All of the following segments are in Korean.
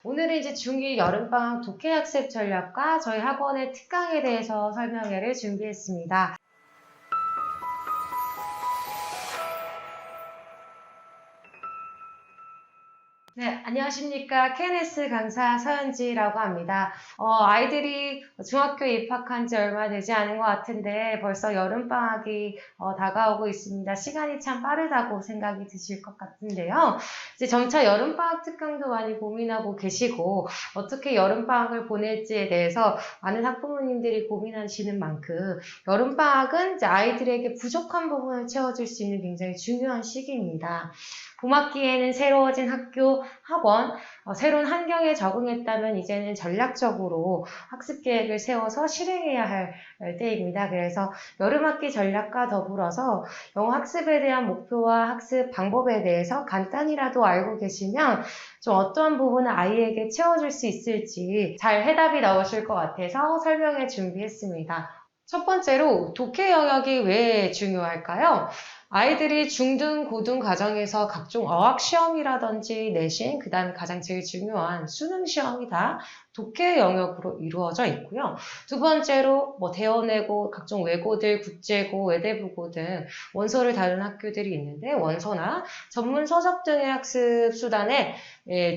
오늘은 이제 중1 여름방학 독해학습 전략과 저희 학원의 특강에 대해서 설명회를 준비했습니다. 네, 안녕하십니까. KNS 강사 서현지라고 합니다. 아이들이 중학교에 입학한 지 얼마 되지 않은 것 같은데 벌써 여름방학이 다가오고 있습니다. 시간이 참 빠르다고 생각이 드실 것 같은데요. 이제 점차 여름방학 특강도 많이 고민하고 계시고 어떻게 여름방학을 보낼지에 대해서 많은 학부모님들이 고민하시는 만큼 여름방학은 이제 아이들에게 부족한 부분을 채워줄 수 있는 굉장히 중요한 시기입니다. 봄학기에는 새로워진 학교, 학원, 새로운 환경에 적응했다면 이제는 전략적으로 학습 계획을 세워서 실행해야 할 때입니다. 그래서 여름학기 전략과 더불어서 영어 학습에 대한 목표와 학습 방법에 대해서 간단히라도 알고 계시면 좀 어떠한 부분을 아이에게 채워줄 수 있을지 잘 해답이 나오실 것 같아서 설명해 준비했습니다. 첫 번째로 독해 영역이 왜 중요할까요? 아이들이 중등, 고등 과정에서 각종 어학 시험이라든지 내신, 그 다음에 가장 제일 중요한 수능 시험이 다 독해 영역으로 이루어져 있고요. 두 번째로 대원외고, 각종 외고들, 국제고, 외대부고 등 원서를 다룬 학교들이 있는데 원서나 전문 서적 등의 학습 수단에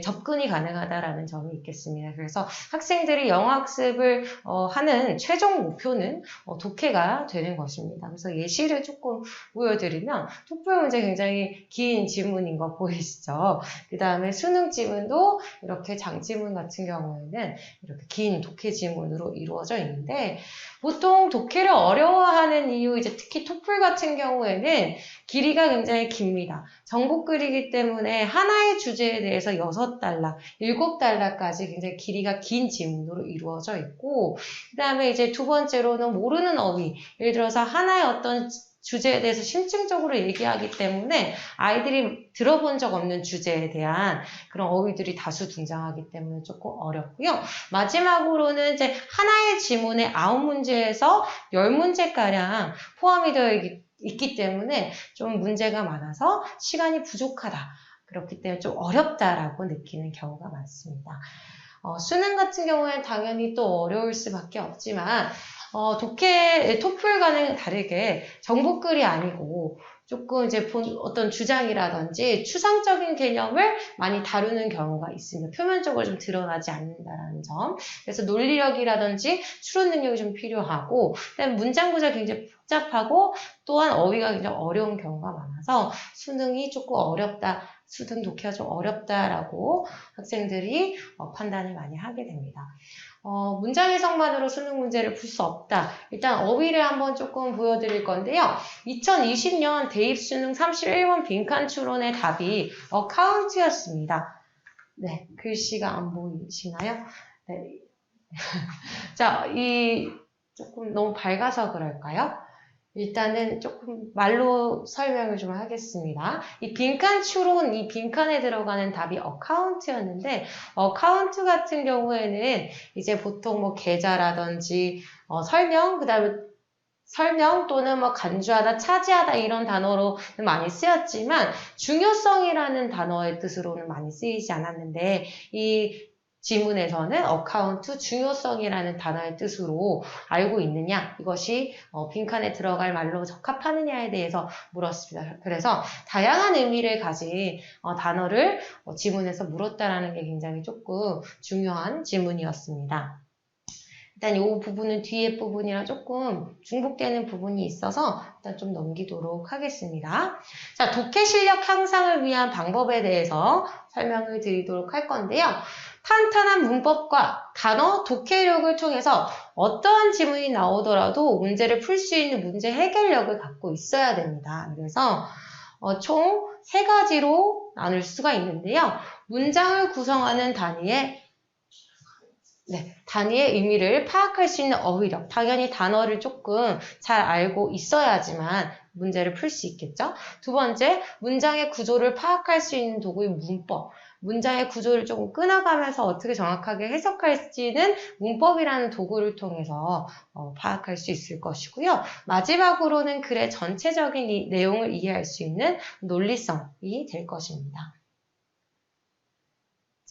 접근이 가능하다라는 점이 있겠습니다. 그래서 학생들이 영어 학습을 하는 최종 목표는 독해가 되는 것입니다. 그래서 예시를 조금 보여드리면 토플 문제 굉장히 긴 지문인 거 보이시죠? 그 다음에 수능 지문도 이렇게 장지문 같은 경우에는 이렇게 긴 독해 지문으로 이루어져 있는데 보통 독해를 어려워하는 이유 이제 특히 토플 같은 경우에는 길이가 굉장히 깁니다. 정보글이기 때문에 하나의 주제에 대해서 6단락, 7단락까지 굉장히 길이가 긴 지문으로 이루어져 있고 그 다음에 이제 두 번째로는 모르는 어휘, 예를 들어서 하나의 어떤 주제에 대해서 심층적으로 얘기하기 때문에 아이들이 들어본 적 없는 주제에 대한 그런 어휘들이 다수 등장하기 때문에 조금 어렵고요. 마지막으로는 이제 하나의 지문에 9문제에서 10문제가량 포함이 되어 있기 때문에 좀 문제가 많아서 시간이 부족하다. 그렇기 때문에 좀 어렵다라고 느끼는 경우가 많습니다. 수능 같은 경우에는 당연히 또 어려울 수밖에 없지만 독해, 토플과는 다르게 정보글이 아니고 조금 이제 어떤 주장이라든지 추상적인 개념을 많이 다루는 경우가 있습니다. 표면적으로 좀 드러나지 않는다라는 점. 그래서 논리력이라든지 추론 능력이 좀 필요하고, 그다음에 문장 구조가 굉장히 복잡하고, 또한 어휘가 굉장히 어려운 경우가 많아서 수능이 조금 어렵다, 수능 독해가 좀 어렵다라고 학생들이 판단을 많이 하게 됩니다. 문장 해석만으로 수능 문제를 풀 수 없다. 일단 어휘를 한번 조금 보여드릴 건데요. 2020년 대입수능 31번 빈칸 추론의 답이 어카운트였습니다. 네, 글씨가 안 보이시나요? 네. 자, 조금 너무 밝아서 그럴까요? 일단은 조금 말로 설명을 좀 하겠습니다. 이 빈칸 추론, 이 빈칸에 들어가는 답이 어카운트였는데, 어카운트 같은 경우에는 이제 보통 계좌라든지, 설명, 그 다음에 설명 또는 간주하다, 차지하다 이런 단어로 많이 쓰였지만, 중요성이라는 단어의 뜻으로는 많이 쓰이지 않았는데, 이 지문에서는 어카운트 중요성이라는 단어의 뜻으로 알고 있느냐 이것이 빈칸에 들어갈 말로 적합하느냐에 대해서 물었습니다. 그래서 다양한 의미를 가진 단어를 지문에서 물었다라는 게 굉장히 조금 중요한 지문이었습니다. 일단 이 부분은 뒤에 부분이랑 조금 중복되는 부분이 있어서 일단 좀 넘기도록 하겠습니다. 자, 독해 실력 향상을 위한 방법에 대해서 설명을 드리도록 할 건데요. 탄탄한 문법과 단어 독해력을 통해서 어떠한 지문이 나오더라도 문제를 풀 수 있는 문제 해결력을 갖고 있어야 됩니다. 그래서 총 3가지로 나눌 수가 있는데요. 문장을 구성하는 단위의 의미를 파악할 수 있는 어휘력. 당연히 단어를 조금 잘 알고 있어야지만 문제를 풀 수 있겠죠. 두 번째, 문장의 구조를 파악할 수 있는 도구의 문법. 문장의 구조를 조금 끊어가면서 어떻게 정확하게 해석할지는 문법이라는 도구를 통해서 파악할 수 있을 것이고요. 마지막으로는 글의 전체적인 내용을 이해할 수 있는 논리성이 될 것입니다.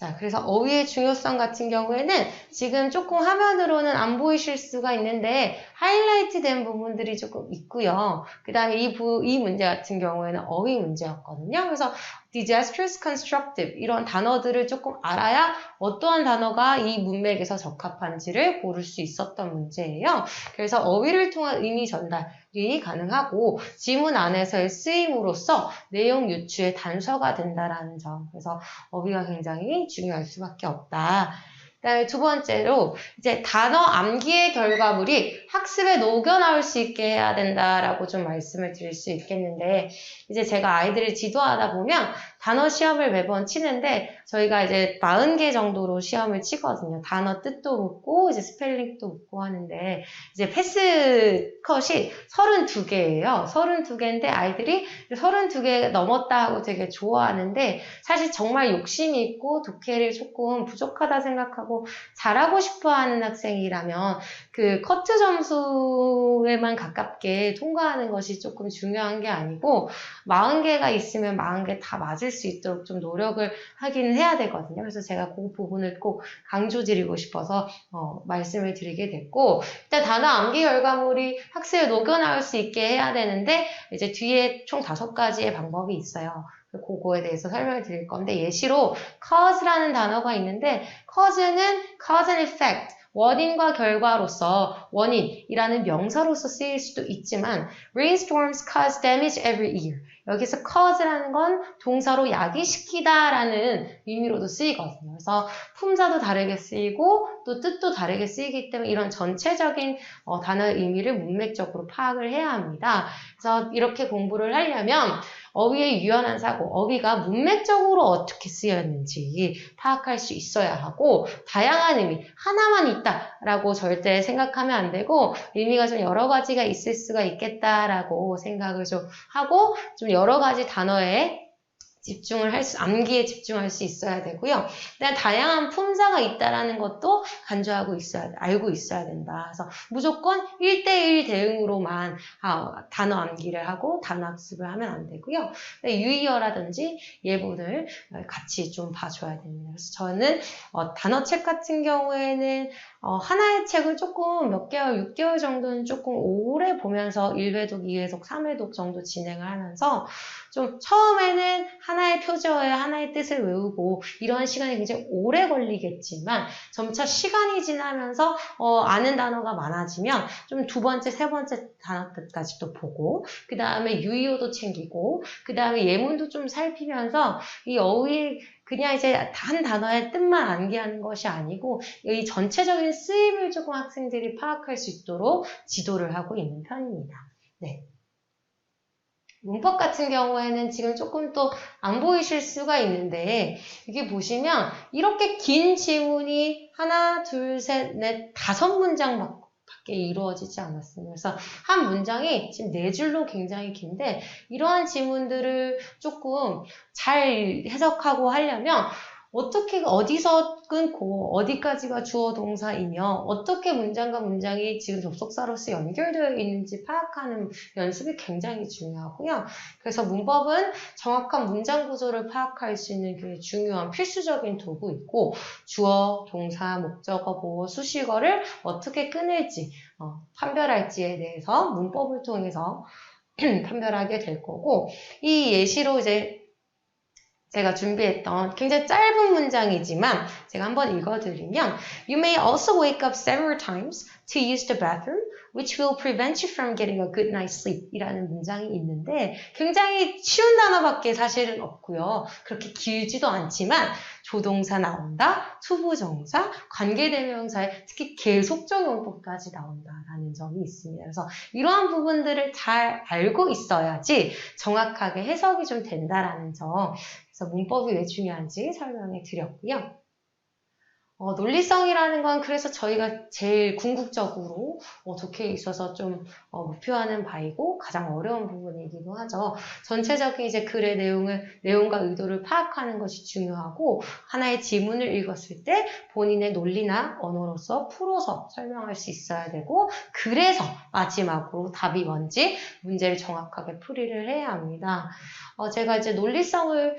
자, 그래서 어휘의 중요성 같은 경우에는 지금 조금 화면으로는 안 보이실 수가 있는데 하이라이트 된 부분들이 조금 있고요. 그 다음에 이 문제 같은 경우에는 어휘 문제였거든요. 그래서 disastrous constructive 이런 단어들을 조금 알아야 어떠한 단어가 이 문맥에서 적합한지를 고를 수 있었던 문제예요. 그래서 어휘를 통한 의미 전달이 가능하고 지문 안에서의 쓰임으로써 내용 유추의 단서가 된다라는 점. 그래서 어휘가 굉장히 중요할 수밖에 없다. 그다음에 두 번째로 이제 단어 암기의 결과물이 학습에 녹여 나올 수 있게 해야 된다라고 좀 말씀을 드릴 수 있겠는데 이제 제가 아이들을 지도하다 보면 단어 시험을 매번 치는데 저희가 이제 40개 정도로 시험을 치거든요. 단어 뜻도 묻고 이제 스펠링도 묻고 하는데 이제 패스 컷이 32개예요. 32개인데 아이들이 32개 넘었다 하고 되게 좋아하는데 사실 정말 욕심이 있고 독해를 조금 부족하다 생각하고 잘하고 싶어하는 학생이라면 그 커트 점수에만 가깝게 통과하는 것이 조금 중요한 게 아니고 40개가 있으면 40개 다 맞을 수 있도록 좀 노력을 하기는 해야 되거든요. 그래서 제가 그 부분을 꼭 강조드리고 싶어서 말씀을 드리게 됐고 일단 단어 암기 결과물이 학습에 녹여나올 수 있게 해야 되는데 이제 뒤에 총 5가지의 방법이 있어요. 그거에 대해서 설명을 드릴 건데 예시로 cause라는 단어가 있는데 cause는 cause and effect 원인과 결과로서 원인이라는 명사로서 쓰일 수도 있지만 rainstorms cause damage every year 여기서 cause라는 건 동사로 야기시키다라는 의미로도 쓰이거든요. 그래서 품사도 다르게 쓰이고 또 뜻도 다르게 쓰이기 때문에 이런 전체적인 단어의 의미를 문맥적으로 파악을 해야 합니다. 그래서 이렇게 공부를 하려면 어휘의 유연한 사고, 어휘가 문맥적으로 어떻게 쓰였는지 파악할 수 있어야 하고 다양한 의미, 하나만 있다라고 절대 생각하면 안 되고 의미가 좀 여러 가지가 있을 수가 있겠다라고 생각을 좀 하고 좀 여러 가지 단어에 암기에 집중할 수 있어야 되고요. 그다음 다양한 품사가 있다라는 것도 알고 있어야 된다. 그래서 무조건 1대1 대응으로만 단어 암기를 하고 단어 학습을 하면 안 되고요. 유의어라든지 예문을 같이 좀 봐줘야 됩니다. 그래서 저는 단어책 같은 경우에는 하나의 책을 조금 몇 개월, 6개월 정도는 조금 오래 보면서 1회독, 2회독, 3회독 정도 진행을 하면서 좀 처음에는 하나의 표제어에 하나의 뜻을 외우고 이런 시간이 굉장히 오래 걸리겠지만 점차 시간이 지나면서 아는 단어가 많아지면 좀 두 번째, 세 번째 단어 뜻까지도 보고 그 다음에 유의어도 챙기고 그 다음에 예문도 좀 살피면서 이 어휘 그냥 이제 한 단어의 뜻만 암기하는 것이 아니고 이 전체적인 쓰임을 조금 학생들이 파악할 수 있도록 지도를 하고 있는 편입니다. 네. 문법 같은 경우에는 지금 조금 또 안 보이실 수가 있는데 여기 보시면 이렇게 긴 지문이 하나, 둘, 셋, 넷, 5문장밖에 이루어지지 않았습니다. 그래서 한 문장이 지금 4줄로 굉장히 긴데 이러한 지문들을 조금 잘 해석하고 하려면 어떻게 어디서 끊고 어디까지가 주어 동사이며 어떻게 문장과 문장이 지금 접속사로서 연결되어 있는지 파악하는 연습이 굉장히 중요하고요. 그래서 문법은 정확한 문장 구조를 파악할 수 있는 굉장히 중요한 필수적인 도구 있고 주어, 동사, 목적어, 보어, 수식어를 어떻게 끊을지 판별할지에 대해서 문법을 통해서 판별하게 될 거고 이 예시로 이제 제가 준비했던 굉장히 짧은 문장이지만 제가 한번 읽어드리면 You may also wake up several times to use the bathroom which will prevent you from getting a good night's sleep 이라는 문장이 있는데 굉장히 쉬운 단어밖에 사실은 없고요. 그렇게 길지도 않지만 조동사 나온다, 투부정사, 관계대명사에 특히 계속적 용법까지 나온다라는 점이 있습니다. 그래서 이러한 부분들을 잘 알고 있어야지 정확하게 해석이 좀 된다라는 점 그래서 문법이 왜 중요한지 설명해 드렸고요. 논리성이라는 건 그래서 저희가 제일 궁극적으로 독해에 있어서 좀 목표하는 바이고 가장 어려운 부분이기도 하죠. 전체적인 이제 글의 내용과 의도를 파악하는 것이 중요하고 하나의 지문을 읽었을 때 본인의 논리나 언어로서 풀어서 설명할 수 있어야 되고 그래서 마지막으로 답이 뭔지 문제를 정확하게 풀이를 해야 합니다. 제가 이제 논리성을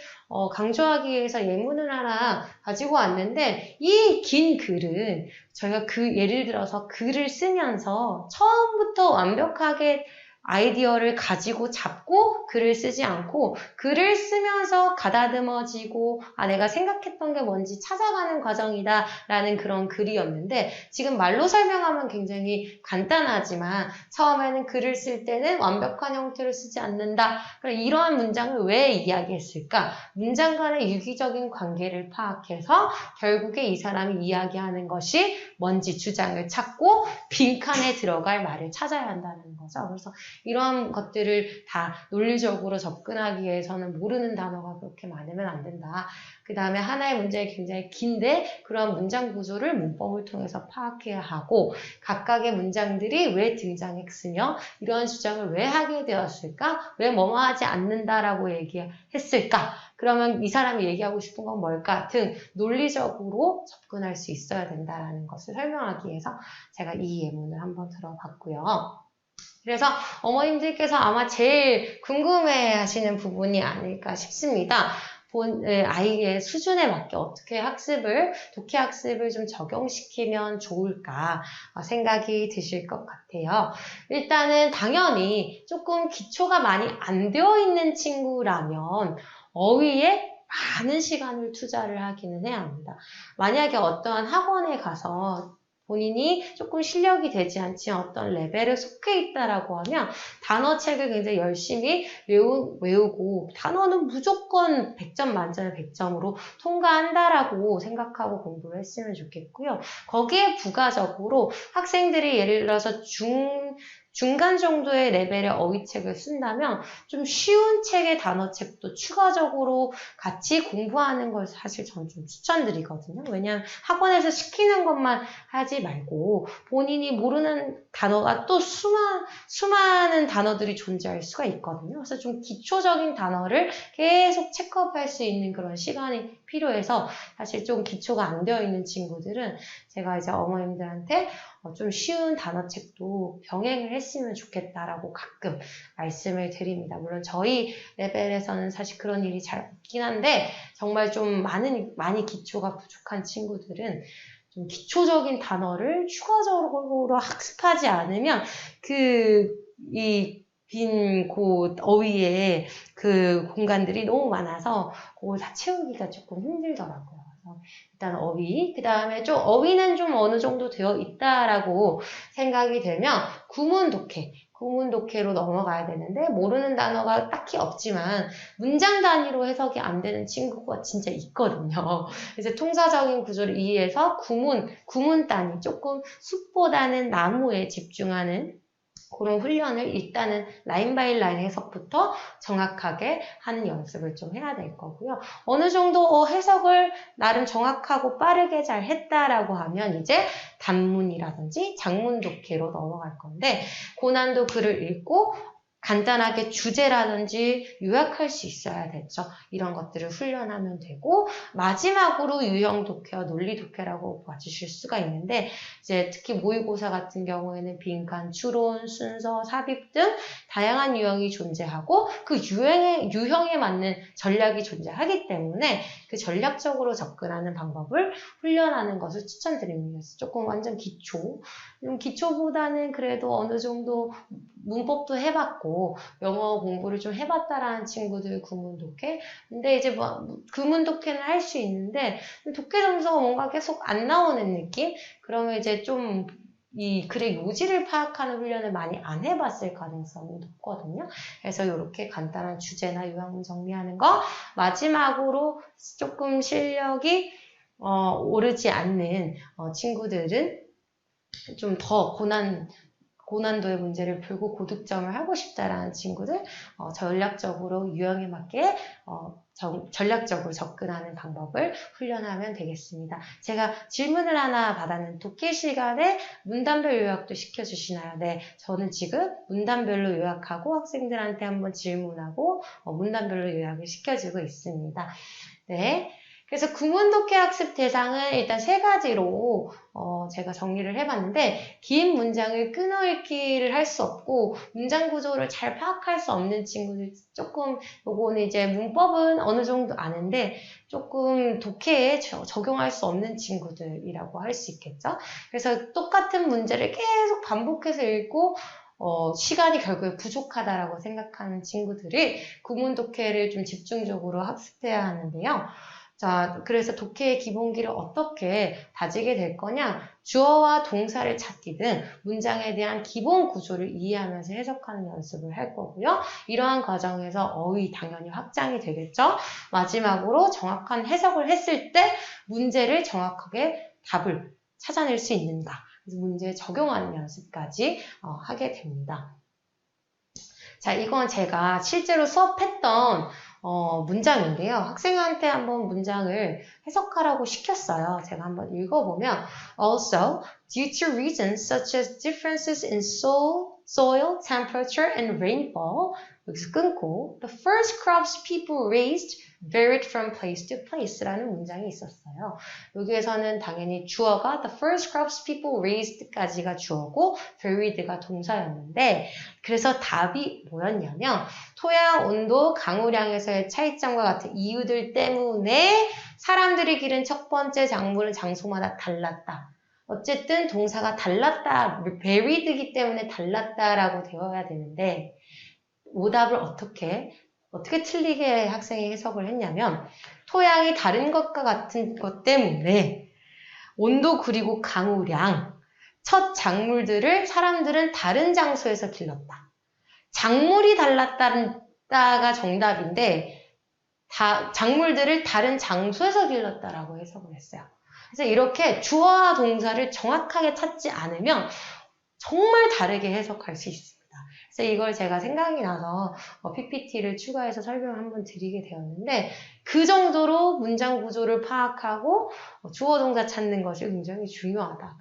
강조하기 위해서 예문을 하나 가지고 왔는데 이 긴 글은 저희가 예를 들어서 글을 쓰면서 처음부터 완벽하게 아이디어를 가지고 잡고 글을 쓰지 않고 글을 쓰면서 가다듬어지고 내가 생각했던 게 뭔지 찾아가는 과정이다 라는 그런 글이었는데 지금 말로 설명하면 굉장히 간단하지만 처음에는 글을 쓸 때는 완벽한 형태를 쓰지 않는다. 이러한 문장을 왜 이야기했을까? 문장 간의 유기적인 관계를 파악해서 결국에 이 사람이 이야기하는 것이 뭔지 주장을 찾고 빈칸에 들어갈 말을 찾아야 한다는 거죠. 그래서 이러한 것들을 다 논리적으로 접근하기 위해서는 모르는 단어가 그렇게 많으면 안 된다. 그 다음에 하나의 문장이 굉장히 긴데 그러한 문장 구조를 문법을 통해서 파악해야 하고 각각의 문장들이 왜 등장했으며 이러한 주장을 왜 하게 되었을까? 왜 뭐뭐 하지 않는다라고 얘기했을까? 그러면 이 사람이 얘기하고 싶은 건 뭘까? 등 논리적으로 접근할 수 있어야 된다는 것을 설명하기 위해서 제가 이 예문을 한번 들어봤고요. 그래서 어머님들께서 아마 제일 궁금해 하시는 부분이 아닐까 싶습니다. 아이의 수준에 맞게 어떻게 독해 학습을 좀 적용시키면 좋을까 생각이 드실 것 같아요. 일단은 당연히 조금 기초가 많이 안 되어 있는 친구라면 어휘에 많은 시간을 투자를 하기는 해야 합니다. 만약에 어떠한 학원에 가서 본인이 조금 실력이 되지 않지만 어떤 레벨에 속해 있다라고 하면 단어책을 굉장히 열심히 외우고 단어는 무조건 100점 만점에 100점으로 통과한다라고 생각하고 공부를 했으면 좋겠고요. 거기에 부가적으로 학생들이 예를 들어서 중간 정도의 레벨의 어휘책을 쓴다면 좀 쉬운 책의 단어책도 추가적으로 같이 공부하는 걸 사실 저는 좀 추천드리거든요. 왜냐하면 학원에서 시키는 것만 하지 말고 본인이 모르는 단어가 또 수많은 단어들이 존재할 수가 있거든요. 그래서 좀 기초적인 단어를 계속 체크업할 수 있는 그런 시간이 필요해서 사실 좀 기초가 안 되어 있는 친구들은 제가 이제 어머님들한테 좀 쉬운 단어책도 병행을 했으면 좋겠다라고 가끔 말씀을 드립니다. 물론 저희 레벨에서는 사실 그런 일이 잘 없긴 한데 정말 좀 많이 기초가 부족한 친구들은 좀 기초적인 단어를 추가적으로 학습하지 않으면 이 빈 곳 어휘에 그 공간들이 너무 많아서 그걸 다 채우기가 조금 힘들더라고요. 일단 어휘, 그 다음에 좀 어휘는 좀 어느 정도 되어 있다라고 생각이 되면 구문 독해로 넘어가야 되는데 모르는 단어가 딱히 없지만 문장 단위로 해석이 안 되는 친구가 진짜 있거든요. 이제 통사적인 구조를 이해해서 구문 단위, 조금 숲보다는 나무에 집중하는 그런 훈련을 일단은 라인 바이 라인 해석부터 정확하게 하는 연습을 좀 해야 될 거고요. 어느 정도 해석을 나름 정확하고 빠르게 잘 했다라고 하면 이제 단문이라든지 장문 독해로 넘어갈 건데 고난도 글을 읽고 간단하게 주제라든지 요약할 수 있어야 되죠. 이런 것들을 훈련하면 되고 마지막으로 유형 독해와 논리 독해라고 봐주실 수가 있는데 이제 특히 모의고사 같은 경우에는 빈칸, 추론, 순서, 삽입 등 다양한 유형이 존재하고 그 유형에 맞는 전략이 존재하기 때문에 그 전략적으로 접근하는 방법을 훈련하는 것을 추천드립니다. 조금 완전 기초보다는 그래도 어느 정도 문법도 해봤고 영어 공부를 좀 해봤다라는 친구들 구문 독해. 근데 이제 구문 독해는 할 수 있는데 독해 점수가 뭔가 계속 안 나오는 느낌? 그러면 이제 좀 이 글의 요지를 파악하는 훈련을 많이 안 해봤을 가능성이 높거든요. 그래서 이렇게 간단한 주제나 요약문 정리하는 거 마지막으로 조금 실력이 오르지 않는 친구들은 좀 더 고난도의 문제를 풀고 고득점을 하고 싶다라는 친구들 전략적으로 유형에 맞게 전략적으로 접근하는 방법을 훈련하면 되겠습니다. 제가 질문을 하나 받았는데 독해 시간에 문단별 요약도 시켜주시나요? 네, 저는 지금 문단별로 요약하고 학생들한테 한번 질문하고 문단별로 요약을 시켜주고 있습니다. 네. 그래서 구문독해 학습 대상은 일단 세 가지로 제가 정리를 해봤는데, 긴 문장을 끊어읽기를 할 수 없고 문장 구조를 잘 파악할 수 없는 친구들, 조금 요거는 이제 문법은 어느 정도 아는데 조금 독해에 적용할 수 없는 친구들이라고 할 수 있겠죠. 그래서 똑같은 문제를 계속 반복해서 읽고 시간이 결국에 부족하다라고 생각하는 친구들이 구문 독해를 좀 집중적으로 학습해야 하는데요. 자, 그래서 독해의 기본기를 어떻게 다지게 될 거냐? 주어와 동사를 찾기 등 문장에 대한 기본 구조를 이해하면서 해석하는 연습을 할 거고요. 이러한 과정에서 어휘 당연히 확장이 되겠죠? 마지막으로 정확한 해석을 했을 때 문제를 정확하게 답을 찾아낼 수 있는가? 그래서 문제에 적용하는 연습까지 하게 됩니다. 자, 이건 제가 실제로 수업했던 문장인데요. 학생한테 한번 문장을 해석하라고 시켰어요. 제가 한번 읽어보면 Also, due to reasons such as differences in soil, temperature, and rainfall, 여기서 끊고 The first crops people raised varied from place to place라는 문장이 있었어요. 여기에서는 당연히 주어가 the first crops people raised까지가 주어고 varied가 동사였는데, 그래서 답이 뭐였냐면 토양, 온도, 강우량에서의 차이점과 같은 이유들 때문에 사람들이 기른 첫 번째 작물은 장소마다 달랐다. 어쨌든 동사가 달랐다, varied이기 때문에 달랐다라고 되어야 되는데, 오답을 어떻게 틀리게 학생이 해석을 했냐면 토양이 다른 것과 같은 것 때문에 온도 그리고 강우량, 첫 작물들을 사람들은 다른 장소에서 길렀다. 작물이 달랐다가 정답인데 작물들을 다른 장소에서 길렀다라고 해석을 했어요. 그래서 이렇게 주어와 동사를 정확하게 찾지 않으면 정말 다르게 해석할 수 있습니다. 그래서 이걸 제가 생각이 나서 PPT를 추가해서 설명을 한번 드리게 되었는데, 그 정도로 문장 구조를 파악하고 주어 동사 찾는 것이 굉장히 중요하다.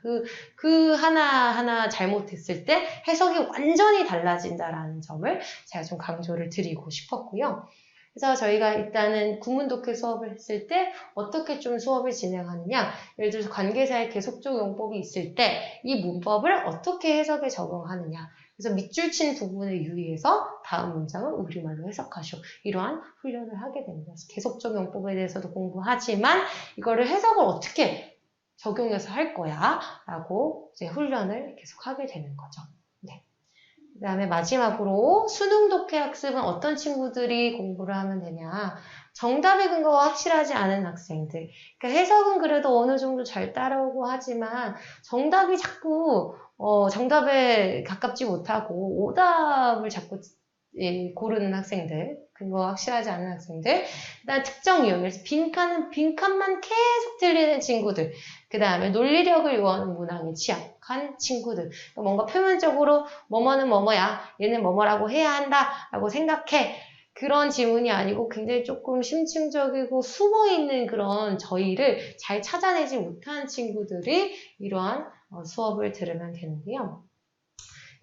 그 하나하나 잘못했을 때 해석이 완전히 달라진다라는 점을 제가 좀 강조를 드리고 싶었고요. 그래서 저희가 일단은 구문 독해 수업을 했을 때 어떻게 좀 수업을 진행하느냐, 예를 들어서 관계사의 계속적 용법이 있을 때 이 문법을 어떻게 해석에 적용하느냐, 그래서 밑줄 친 부분에 유의해서 다음 문장을 우리말로 해석하시오, 이러한 훈련을 하게 됩니다. 그래서 계속적 용법에 대해서도 공부하지만 이거를 해석을 어떻게 적용해서 할 거야 라고 이제 훈련을 계속 하게 되는 거죠. 네. 그 다음에 마지막으로 수능 독해 학습은 어떤 친구들이 공부를 하면 되냐. 정답의 근거가 확실하지 않은 학생들. 그러니까 해석은 그래도 어느 정도 잘 따라오고 하지만 정답이 자꾸 정답에 가깝지 못하고 오답을 자꾸 고르는 학생들, 근거가 확실하지 않은 학생들, 그다음 특정 유형, 그래서 빈칸만 계속 틀리는 친구들, 그 다음에 논리력을 요하는 문항에 취약한 친구들, 뭔가 표면적으로 뭐뭐는 뭐뭐야, 얘는 뭐뭐라고 해야 한다라고 생각해, 그런 지문이 아니고 굉장히 조금 심층적이고 숨어있는 그런 저희를 잘 찾아내지 못한 친구들이 이러한 수업을 들으면 되는데요.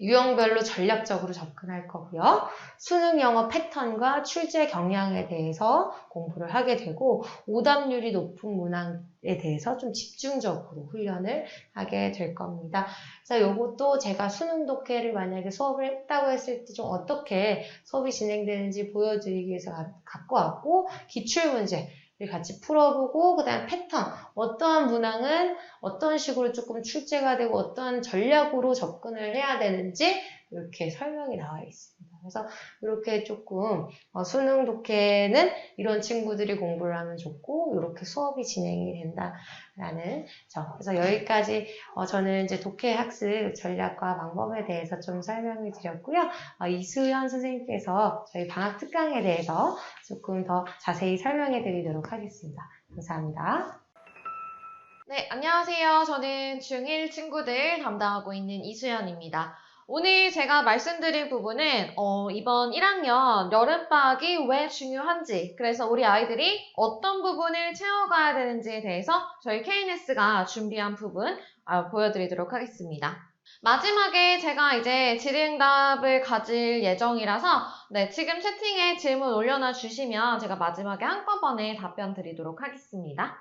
유형별로 전략적으로 접근할 거고요. 수능 영어 패턴과 출제 경향에 대해서 공부를 하게 되고, 오답률이 높은 문항에 대해서 좀 집중적으로 훈련을 하게 될 겁니다. 그래서 이것도 제가 수능 독해를 만약에 수업을 했다고 했을 때 좀 어떻게 수업이 진행되는지 보여드리기 위해서 갖고 왔고, 기출문제 같이 풀어보고, 그 다음에 패턴, 어떠한 문항은 어떤 식으로 조금 출제가 되고 어떠한 전략으로 접근을 해야 되는지 이렇게 설명이 나와 있습니다. 그래서 이렇게 조금 수능 독해는 이런 친구들이 공부를 하면 좋고 이렇게 수업이 진행이 된다라는 점. 그래서 여기까지 저는 이제 독해 학습 전략과 방법에 대해서 좀 설명을 드렸고요. 이수연 선생님께서 저희 방학 특강에 대해서 조금 더 자세히 설명해 드리도록 하겠습니다. 감사합니다. 네, 안녕하세요. 저는 중1 친구들 담당하고 있는 이수연입니다. 오늘 제가 말씀드릴 부분은 이번 1학년 여름방학이 왜 중요한지, 그래서 우리 아이들이 어떤 부분을 채워가야 되는지에 대해서 저희 KNS가 준비한 부분 보여드리도록 하겠습니다. 마지막에 제가 이제 질의응답을 가질 예정이라서 네, 지금 채팅에 질문 올려놔 주시면 제가 마지막에 한꺼번에 답변 드리도록 하겠습니다.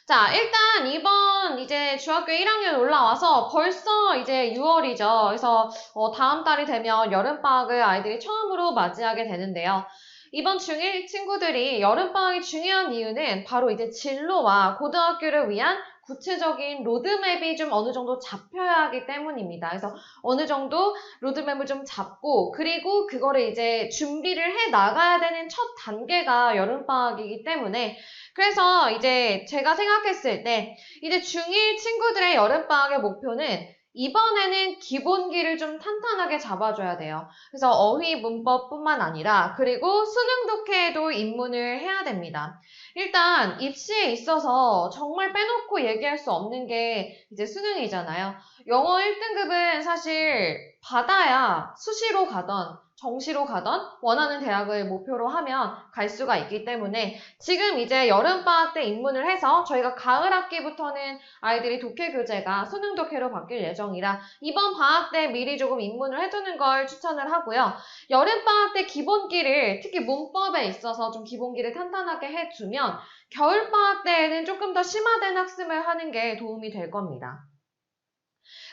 자, 일단 이번 이제 중학교 1학년 올라와서 벌써 이제 6월이죠. 그래서 다음 달이 되면 여름방학을 아이들이 처음으로 맞이하게 되는데요. 이번 중1 친구들이 여름방학이 중요한 이유는 바로 이제 진로와 고등학교를 위한 구체적인 로드맵이 좀 어느 정도 잡혀야 하기 때문입니다. 그래서 어느 정도 로드맵을 좀 잡고 그리고 그거를 이제 준비를 해 나가야 되는 첫 단계가 여름방학이기 때문에 그래서 이제 제가 생각했을 때 이제 중1 친구들의 여름방학의 목표는 이번에는 기본기를 좀 탄탄하게 잡아줘야 돼요. 그래서 어휘 문법뿐만 아니라 그리고 수능 독해에도 입문을 해야 됩니다. 일단 입시에 있어서 정말 빼놓고 얘기할 수 없는 게 이제 수능이잖아요. 영어 1등급은 사실 받아야 수시로 가던 정시로 가던 원하는 대학을 목표로 하면 갈 수가 있기 때문에 지금 이제 여름방학 때 입문을 해서 저희가 가을 학기부터는 아이들이 독해 교재가 수능 독해로 바뀔 예정이라 이번 방학 때 미리 조금 입문을 해두는 걸 추천을 하고요. 여름방학 때 기본기를 특히 문법에 있어서 좀 기본기를 탄탄하게 해두면 겨울방학 때에는 조금 더 심화된 학습을 하는 게 도움이 될 겁니다.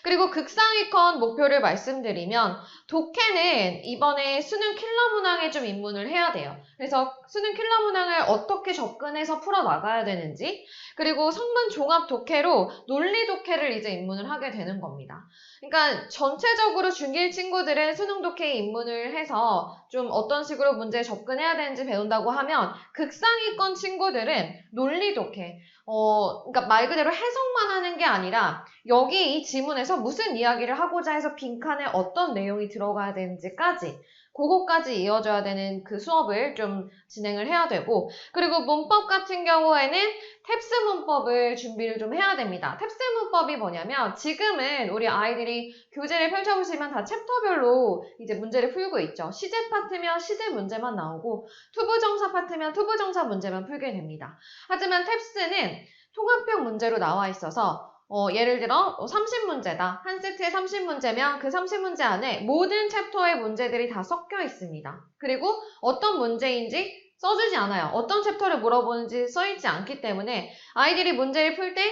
그리고 극상위권 목표를 말씀드리면 독해는 이번에 수능 킬러 문항에 좀 입문을 해야 돼요. 그래서 수능 킬러 문항을 어떻게 접근해서 풀어나가야 되는지 그리고 성문 종합 독해로 논리 독해를 이제 입문을 하게 되는 겁니다. 그러니까 전체적으로 중1 친구들은 수능 독해에 입문을 해서 좀 어떤 식으로 문제에 접근해야 되는지 배운다고 하면 극상위권 친구들은 논리 독해 그러니까 말 그대로 해석만 하는 게 아니라 여기 이 지문에서 무슨 이야기를 하고자 해서 빈칸에 어떤 내용이 들어가야 되는지까지 그거까지 이어져야 되는 그 수업을 좀 진행을 해야 되고 그리고 문법 같은 경우에는 탭스 문법을 준비를 좀 해야 됩니다. 탭스 문법이 뭐냐면 지금은 우리 아이들이 교재를 펼쳐보시면 다 챕터별로 이제 문제를 풀고 있죠. 시제 파트면 시제 문제만 나오고 투부정사 파트면 투부정사 문제만 풀게 됩니다. 하지만 탭스는 통합형 문제로 나와 있어서 예를 들어 30문제다. 한 세트에 30문제면 그 30문제 안에 모든 챕터의 문제들이 다 섞여 있습니다. 그리고 어떤 문제인지 써주지 않아요. 어떤 챕터를 물어보는지 써있지 않기 때문에 아이들이 문제를 풀 때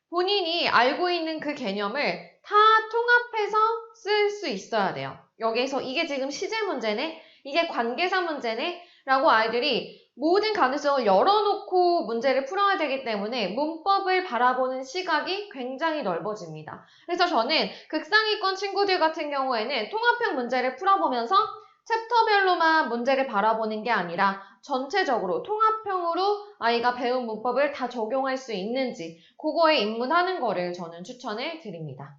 본인이 알고 있는 그 개념을 다 통합해서 쓸 수 있어야 돼요. 여기에서 이게 지금 시제 문제네? 이게 관계사 문제네? 라고 아이들이 모든 가능성을 열어놓고 문제를 풀어야 되기 때문에 문법을 바라보는 시각이 굉장히 넓어집니다. 그래서 저는 극상위권 친구들 같은 경우에는 통합형 문제를 풀어보면서 챕터별로만 문제를 바라보는 게 아니라 전체적으로 통합형으로 아이가 배운 문법을 다 적용할 수 있는지 그거에 입문하는 거를 저는 추천을 드립니다.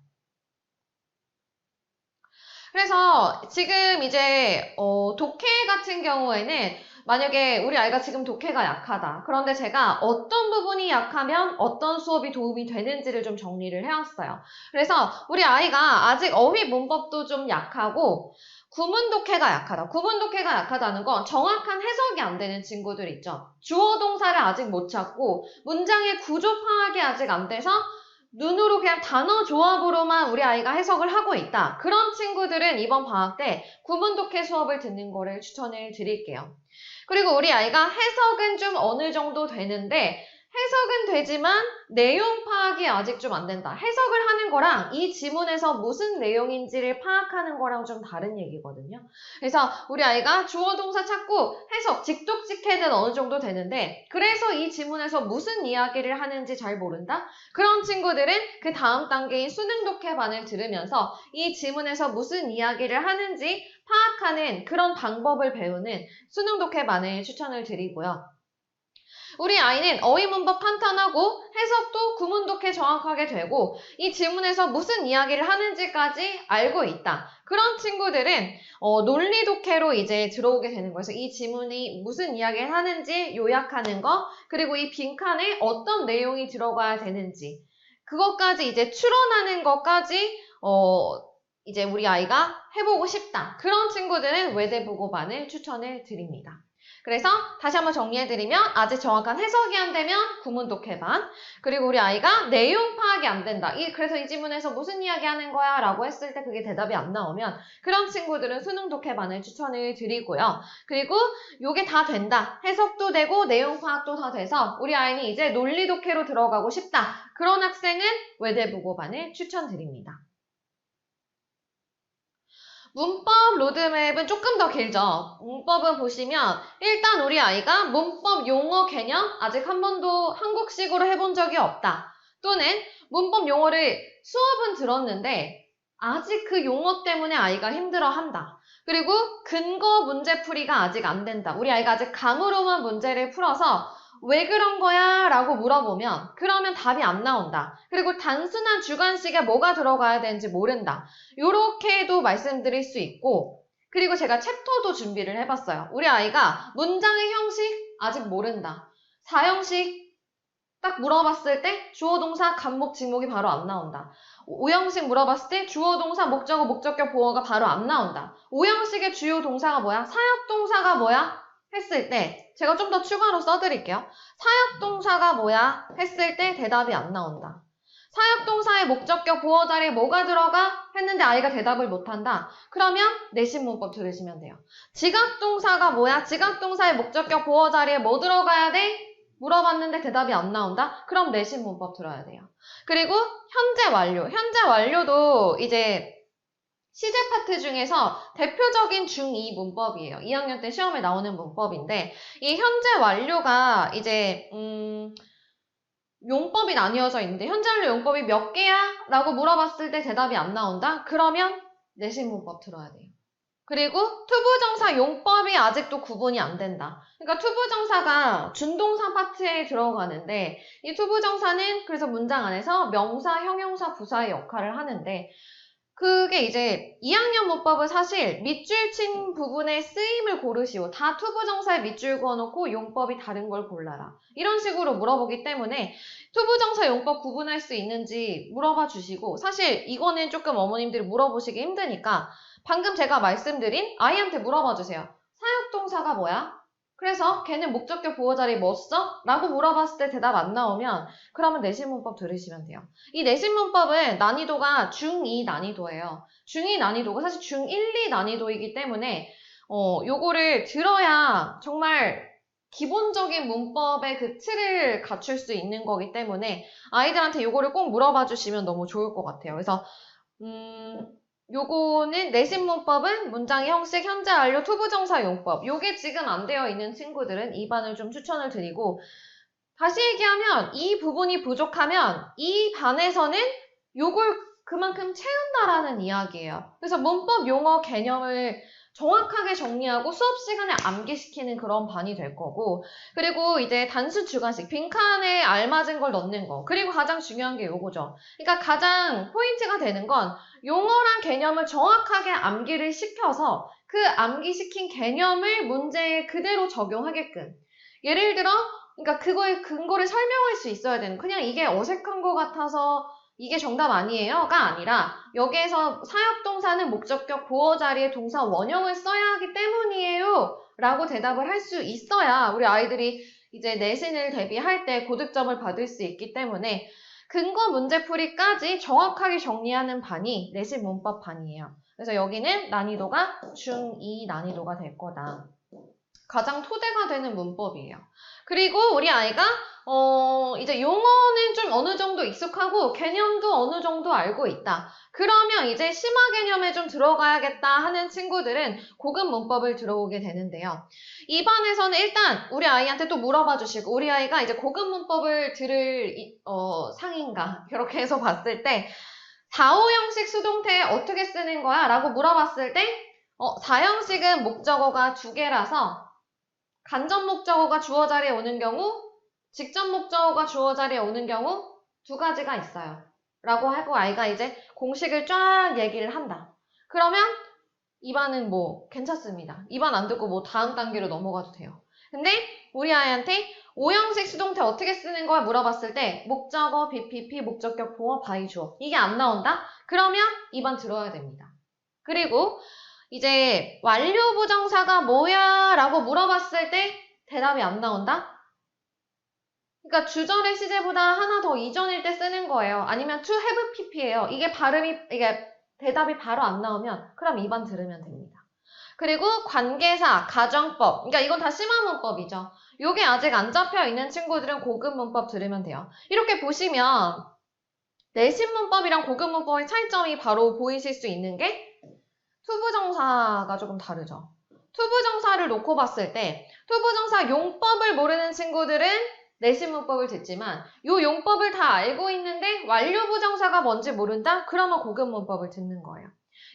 그래서 지금 이제 독해 같은 경우에는 만약에 우리 아이가 지금 독해가 약하다. 그런데 제가 어떤 부분이 약하면 어떤 수업이 도움이 되는지를 좀 정리를 해왔어요. 그래서 우리 아이가 아직 어휘 문법도 좀 약하고 구문 독해가 약하다. 구문 독해가 약하다는 건 정확한 해석이 안 되는 친구들 있죠. 주어 동사를 아직 못 찾고 문장의 구조 파악이 아직 안 돼서 눈으로 그냥 단어 조합으로만 우리 아이가 해석을 하고 있다. 그런 친구들은 이번 방학 때 구문 독해 수업을 듣는 거를 추천을 드릴게요. 그리고 우리 아이가 해석은 좀 어느 정도 되는데 해석은 되지만 내용 파악이 아직 좀 안 된다. 해석을 하는 거랑 이 지문에서 무슨 내용인지를 파악하는 거랑 좀 다른 얘기거든요. 그래서 우리 아이가 주어 동사 찾고 해석, 직독직해는 어느 정도 되는데 그래서 이 지문에서 무슨 이야기를 하는지 잘 모른다? 그런 친구들은 그 다음 단계인 수능 독해반을 들으면서 이 지문에서 무슨 이야기를 하는지 파악하는 그런 방법을 배우는 수능 독해반을 추천을 드리고요. 우리 아이는 어휘 문법 탄탄하고 해석도 구문 독해 정확하게 되고 이 지문에서 무슨 이야기를 하는지까지 알고 있다. 그런 친구들은 논리 독해로 이제 들어오게 되는 거예요. 그래서 이 지문이 무슨 이야기를 하는지 요약하는 거, 그리고 이 빈칸에 어떤 내용이 들어가야 되는지 그것까지 이제 추론하는 것까지 이제 우리 아이가 해보고 싶다. 그런 친구들은 외대보고반을 추천을 드립니다. 그래서 다시 한번 정리해드리면 아직 정확한 해석이 안 되면 구문 독해반. 그리고 우리 아이가 내용 파악이 안 된다. 그래서 이 지문에서 무슨 이야기 하는 거야? 라고 했을 때 그게 대답이 안 나오면 그런 친구들은 수능 독해반을 추천을 드리고요. 그리고 요게 다 된다. 해석도 되고 내용 파악도 다 돼서 우리 아이는 이제 논리 독해로 들어가고 싶다. 그런 학생은 외대부고반을 추천드립니다. 문법 로드맵은 조금 더 길죠. 문법은 보시면 일단 우리 아이가 문법 용어 개념 아직 한 번도 한국식으로 해본 적이 없다. 또는 문법 용어를 수업은 들었는데 아직 그 용어 때문에 아이가 힘들어한다. 그리고 근거 문제풀이가 아직 안 된다. 우리 아이가 아직 감으로만 문제를 풀어서 왜 그런 거야? 라고 물어보면 그러면 답이 안 나온다. 그리고 단순한 주관식에 뭐가 들어가야 되는지 모른다. 요렇게도 말씀드릴 수 있고 그리고 제가 챕터도 준비를 해봤어요. 우리 아이가 문장의 형식 아직 모른다. 사형식 딱 물어봤을 때 주어 동사 간목 직목이 바로 안 나온다. 오형식 물어봤을 때 주어 동사 목적어 목적격 보어가 바로 안 나온다. 오형식의 주요 동사가 뭐야? 사역동사가 뭐야? 했을 때 제가 좀 더 추가로 써드릴게요. 사역동사가 뭐야? 했을 때 대답이 안 나온다. 사역동사의 목적격 보어 자리에 뭐가 들어가? 했는데 아이가 대답을 못한다. 그러면 내신 문법 들으시면 돼요. 지각동사가 뭐야? 지각동사의 목적격 보어 자리에 뭐 들어가야 돼? 물어봤는데 대답이 안 나온다? 그럼 내신 문법 들어야 돼요. 그리고 현재 완료. 현재 완료도 이제 시제 파트 중에서 대표적인 중2 문법이에요. 2학년 때 시험에 나오는 문법인데 이 현재 완료가 이제 용법이 나뉘어져 있는데 현재 완료 용법이 몇 개야? 라고 물어봤을 때 대답이 안 나온다? 그러면 내신 문법 들어야 돼요. 그리고 투부정사 용법이 아직도 구분이 안 된다. 그러니까 투부정사가 준동사 파트에 들어가는데 이 투부정사는 그래서 문장 안에서 명사, 형용사, 부사의 역할을 하는데 그게 이제 2학년 문법은 사실 밑줄 친 부분의 쓰임을 고르시오. 다 투부정사에 밑줄 그어놓고 용법이 다른 걸 골라라. 이런 식으로 물어보기 때문에 투부정사 용법 구분할 수 있는지 물어봐 주시고 사실 이거는 조금 어머님들이 물어보시기 힘드니까 방금 제가 말씀드린 아이한테 물어봐 주세요. 사역동사가 뭐야? 그래서 걔는 목적격 보호 자리에 뭐 써? 라고 물어봤을 때 대답 안 나오면 그러면 내신 문법 들으시면 돼요. 이 내신 문법은 난이도가 중2 난이도예요. 중2 난이도가 사실 중1, 2 난이도이기 때문에 요거를 들어야 정말 기본적인 문법의 그 틀을 갖출 수 있는 거기 때문에 아이들한테 요거를 꼭 물어봐 주시면 너무 좋을 것 같아요. 그래서 요거는 내신 문법은 문장의 형식, 현재 완료, 투부정사 용법. 요게 지금 안 되어 있는 친구들은 이 반을 좀 추천을 드리고 다시 얘기하면 이 부분이 부족하면 이 반에서는 요걸 그만큼 채운다라는 이야기예요. 그래서 문법 용어 개념을 정확하게 정리하고 수업 시간에 암기시키는 그런 반이 될 거고 그리고 이제 단수 주관식 빈칸에 알맞은 걸 넣는 거 그리고 가장 중요한 게 요거죠. 그러니까 가장 포인트가 되는 건 용어랑 개념을 정확하게 암기를 시켜서 그 암기시킨 개념을 문제에 그대로 적용하게끔 예를 들어 그러니까 그거의 근거를 설명할 수 있어야 되는 그냥 이게 어색한 것 같아서 이게 정답 아니에요가 아니라 여기에서 사역동사는 목적격 보어 자리에 동사 원형을 써야 하기 때문이에요 라고 대답을 할 수 있어야 우리 아이들이 이제 내신을 대비할 때 고득점을 받을 수 있기 때문에 근거 문제풀이까지 정확하게 정리하는 반이 내신 문법 반이에요. 그래서 여기는 난이도가 중2 난이도가 될 거다. 가장 토대가 되는 문법이에요. 그리고 우리 아이가 이제 용어는 좀 어느 정도 익숙하고 개념도 어느 정도 알고 있다. 그러면 이제 심화 개념에 좀 들어가야겠다 하는 친구들은 고급 문법을 들어오게 되는데요. 이 반에서는 일단 우리 아이한테 또 물어봐 주시고 우리 아이가 이제 고급 문법을 들을 상인가 이렇게 해서 봤을 때 4호형식 수동태 어떻게 쓰는 거야? 라고 물어봤을 때 4형식은 목적어가 2개라서 간접 목적어가 주어 자리에 오는 경우, 직접 목적어가 주어 자리에 오는 경우 2가지가 있어요. 라고 하고 아이가 이제 공식을 쫙 얘기를 한다. 그러면 2반은 뭐 괜찮습니다. 2반 안 듣고 뭐 다음 단계로 넘어가도 돼요. 근데 우리 아이한테 5형식 수동태 어떻게 쓰는 거야 물어봤을 때 목적어, BPP, 목적격, 보어, 바이, 주어 이게 안 나온다? 그러면 2반 들어야 됩니다. 그리고 이제 완료 부정사가 뭐야? 라고 물어봤을 때 대답이 안 나온다? 그러니까 주절의 시제보다 하나 더 이전일 때 쓰는 거예요. 아니면 to have pp예요. 이게 대답이 바로 안 나오면 그럼 2번 들으면 됩니다. 그리고 관계사, 가정법. 그러니까 이건 다 심화 문법이죠. 요게 아직 안 잡혀 있는 친구들은 고급 문법 들으면 돼요. 이렇게 보시면 내신 문법이랑 고급 문법의 차이점이 바로 보이실 수 있는 게 투부정사가 조금 다르죠. 투부정사를 놓고 봤을 때 투부정사 용법을 모르는 친구들은 내신 문법을 듣지만 요 용법을 다 알고 있는데 완료부정사가 뭔지 모른다? 그러면 고급 문법을 듣는 거예요.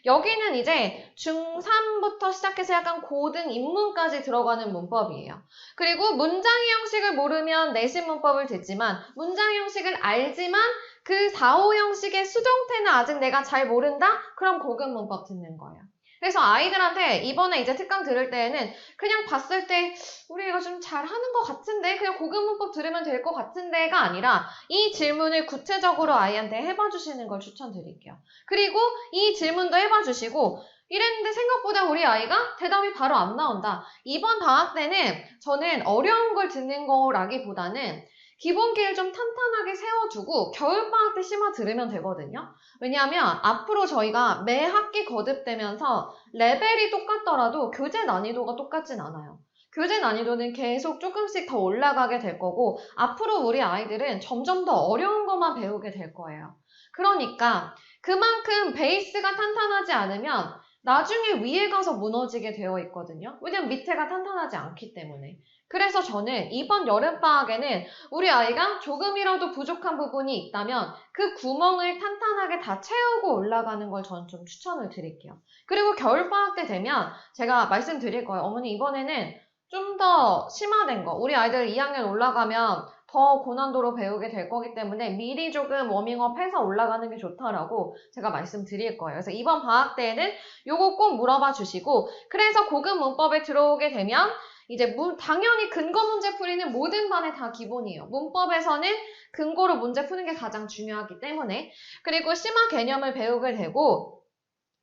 여기는 이제 중3부터 시작해서 약간 고등 입문까지 들어가는 문법이에요. 그리고 문장의 형식을 모르면 내신 문법을 듣지만 문장의 형식을 알지만 그 4, 5 형식의 수동태는 아직 내가 잘 모른다? 그럼 고급 문법 듣는 거예요. 그래서 아이들한테 이번에 이제 특강 들을 때에는 그냥 봤을 때 우리 이거 좀 잘하는 것 같은데 그냥 고급 문법 들으면 될 것 같은데가 아니라 이 질문을 구체적으로 아이한테 해봐 주시는 걸 추천드릴게요. 그리고 이 질문도 해봐 주시고 이랬는데 생각보다 우리 아이가 대답이 바로 안 나온다. 이번 방학 때는 저는 어려운 걸 듣는 거라기보다는 기본기를 좀 탄탄하게 세워두고 겨울방학 때 심화 들으면 되거든요. 왜냐하면 앞으로 저희가 매 학기 거듭되면서 레벨이 똑같더라도 교재 난이도가 똑같진 않아요. 교재 난이도는 계속 조금씩 더 올라가게 될 거고 앞으로 우리 아이들은 점점 더 어려운 것만 배우게 될 거예요. 그러니까 그만큼 베이스가 탄탄하지 않으면 나중에 위에 가서 무너지게 되어 있거든요. 왜냐면 밑에가 탄탄하지 않기 때문에. 그래서 저는 이번 여름방학에는 우리 아이가 조금이라도 부족한 부분이 있다면 그 구멍을 탄탄하게 다 채우고 올라가는 걸 저는 좀 추천을 드릴게요. 그리고 겨울방학 때 되면 제가 말씀드릴 거예요. 어머니 이번에는 좀 더 심화된 거, 우리 아이들 2학년 올라가면 더 고난도로 배우게 될 거기 때문에 미리 조금 워밍업 해서 올라가는 게 좋다라고 제가 말씀드릴 거예요. 그래서 이번 방학 때에는 요거 꼭 물어봐 주시고 그래서 고급 문법에 들어오게 되면 이제 당연히 근거 문제 풀이는 모든 반에 다 기본이에요. 문법에서는 근거로 문제 푸는 게 가장 중요하기 때문에 그리고 심화 개념을 배우게 되고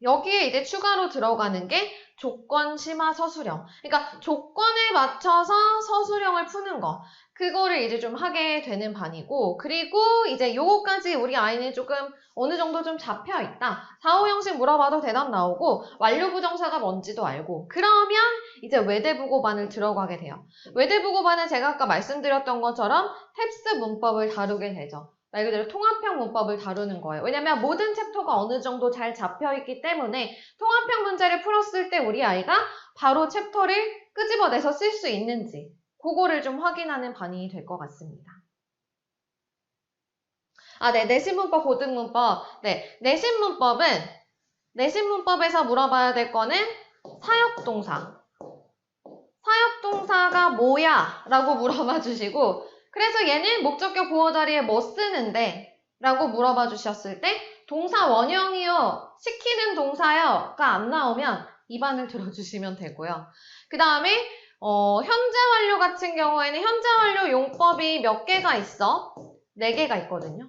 여기에 이제 추가로 들어가는 게 조건 심화 서술형. 그러니까 조건에 맞춰서 서술형을 푸는 거. 그거를 이제 좀 하게 되는 반이고 그리고 이제 요거까지 우리 아이는 조금 어느 정도 좀 잡혀 있다. 4, 5 형식 물어봐도 대답 나오고 완료부정사가 뭔지도 알고 그러면 이제 외대부고반을 들어가게 돼요. 외대부고반은 제가 아까 말씀드렸던 것처럼 탭스 문법을 다루게 되죠. 말 그대로 통합형 문법을 다루는 거예요. 왜냐면 모든 챕터가 어느 정도 잘 잡혀있기 때문에 통합형 문제를 풀었을 때 우리 아이가 바로 챕터를 끄집어내서 쓸 수 있는지 그거를 좀 확인하는 반이 될 것 같습니다. 네, 내신문법, 고등문법. 네, 내신문법에서 물어봐야 될 거는 사역동사. 사역동사가 뭐야? 라고 물어봐 주시고 그래서 얘는 목적격 보호 자리에 뭐 쓰는데? 라고 물어봐 주셨을 때 동사 원형이요, 시키는 동사요가 안 나오면 이 반을 들어주시면 되고요. 그 다음에 현재 완료 같은 경우에는 현재 완료 용법이 몇 개가 있어? 4개가 있거든요.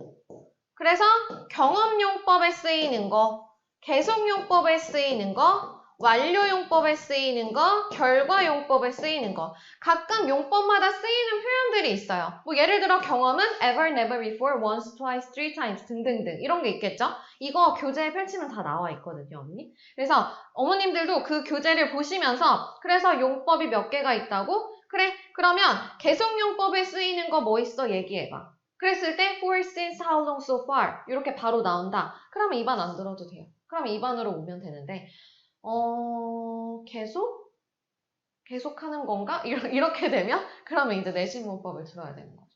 그래서 경험용법에 쓰이는 거, 계속용법에 쓰이는 거, 완료용법에 쓰이는 거, 결과용법에 쓰이는 거. 각각 용법마다 쓰이는 표현들이 있어요. 뭐 예를 들어 경험은 ever, never before, once, twice, three times 등등등 이런 게 있겠죠? 이거 교재에 펼치면 다 나와 있거든요, 어머니. 그래서 어머님들도 그 교재를 보시면서 그래서 용법이 몇 개가 있다고? 그래, 그러면 계속용법에 쓰이는 거 뭐 있어? 얘기해봐. 그랬을 때 for, since, how long, so far 이렇게 바로 나온다. 그러면 2반 안 들어도 돼요. 그럼 2반으로 오면 되는데 계속하는 건가? 이렇게 되면 그러면 이제 내신 문법을 들어야 되는 거죠.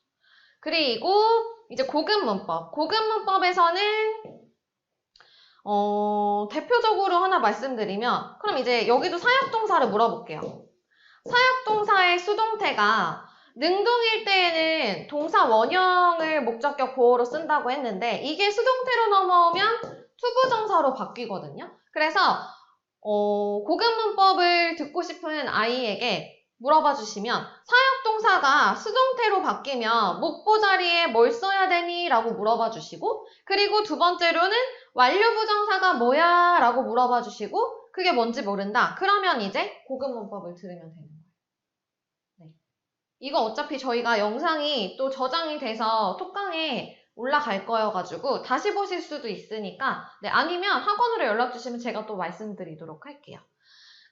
그리고 이제 고급 문법. 고급 문법에서는 대표적으로 하나 말씀드리면 그럼 이제 여기도 사역동사를 물어볼게요. 사역동사의 수동태가 능동일 때에는 동사 원형을 목적격 보호로 쓴다고 했는데 이게 수동태로 넘어오면 투부정사로 바뀌거든요. 그래서 고급 문법을 듣고 싶은 아이에게 물어봐 주시면 사역동사가 수동태로 바뀌면 목보 자리에 뭘 써야 되니? 라고 물어봐 주시고 그리고 두 번째로는 완료부정사가 뭐야? 라고 물어봐 주시고 그게 뭔지 모른다. 그러면 이제 고급 문법을 들으면 되는 거예요. 네. 이거 어차피 저희가 영상이 또 저장이 돼서 톡강에 올라갈 거여가지고 다시 보실 수도 있으니까 네, 아니면 학원으로 연락 주시면 제가 또 말씀드리도록 할게요.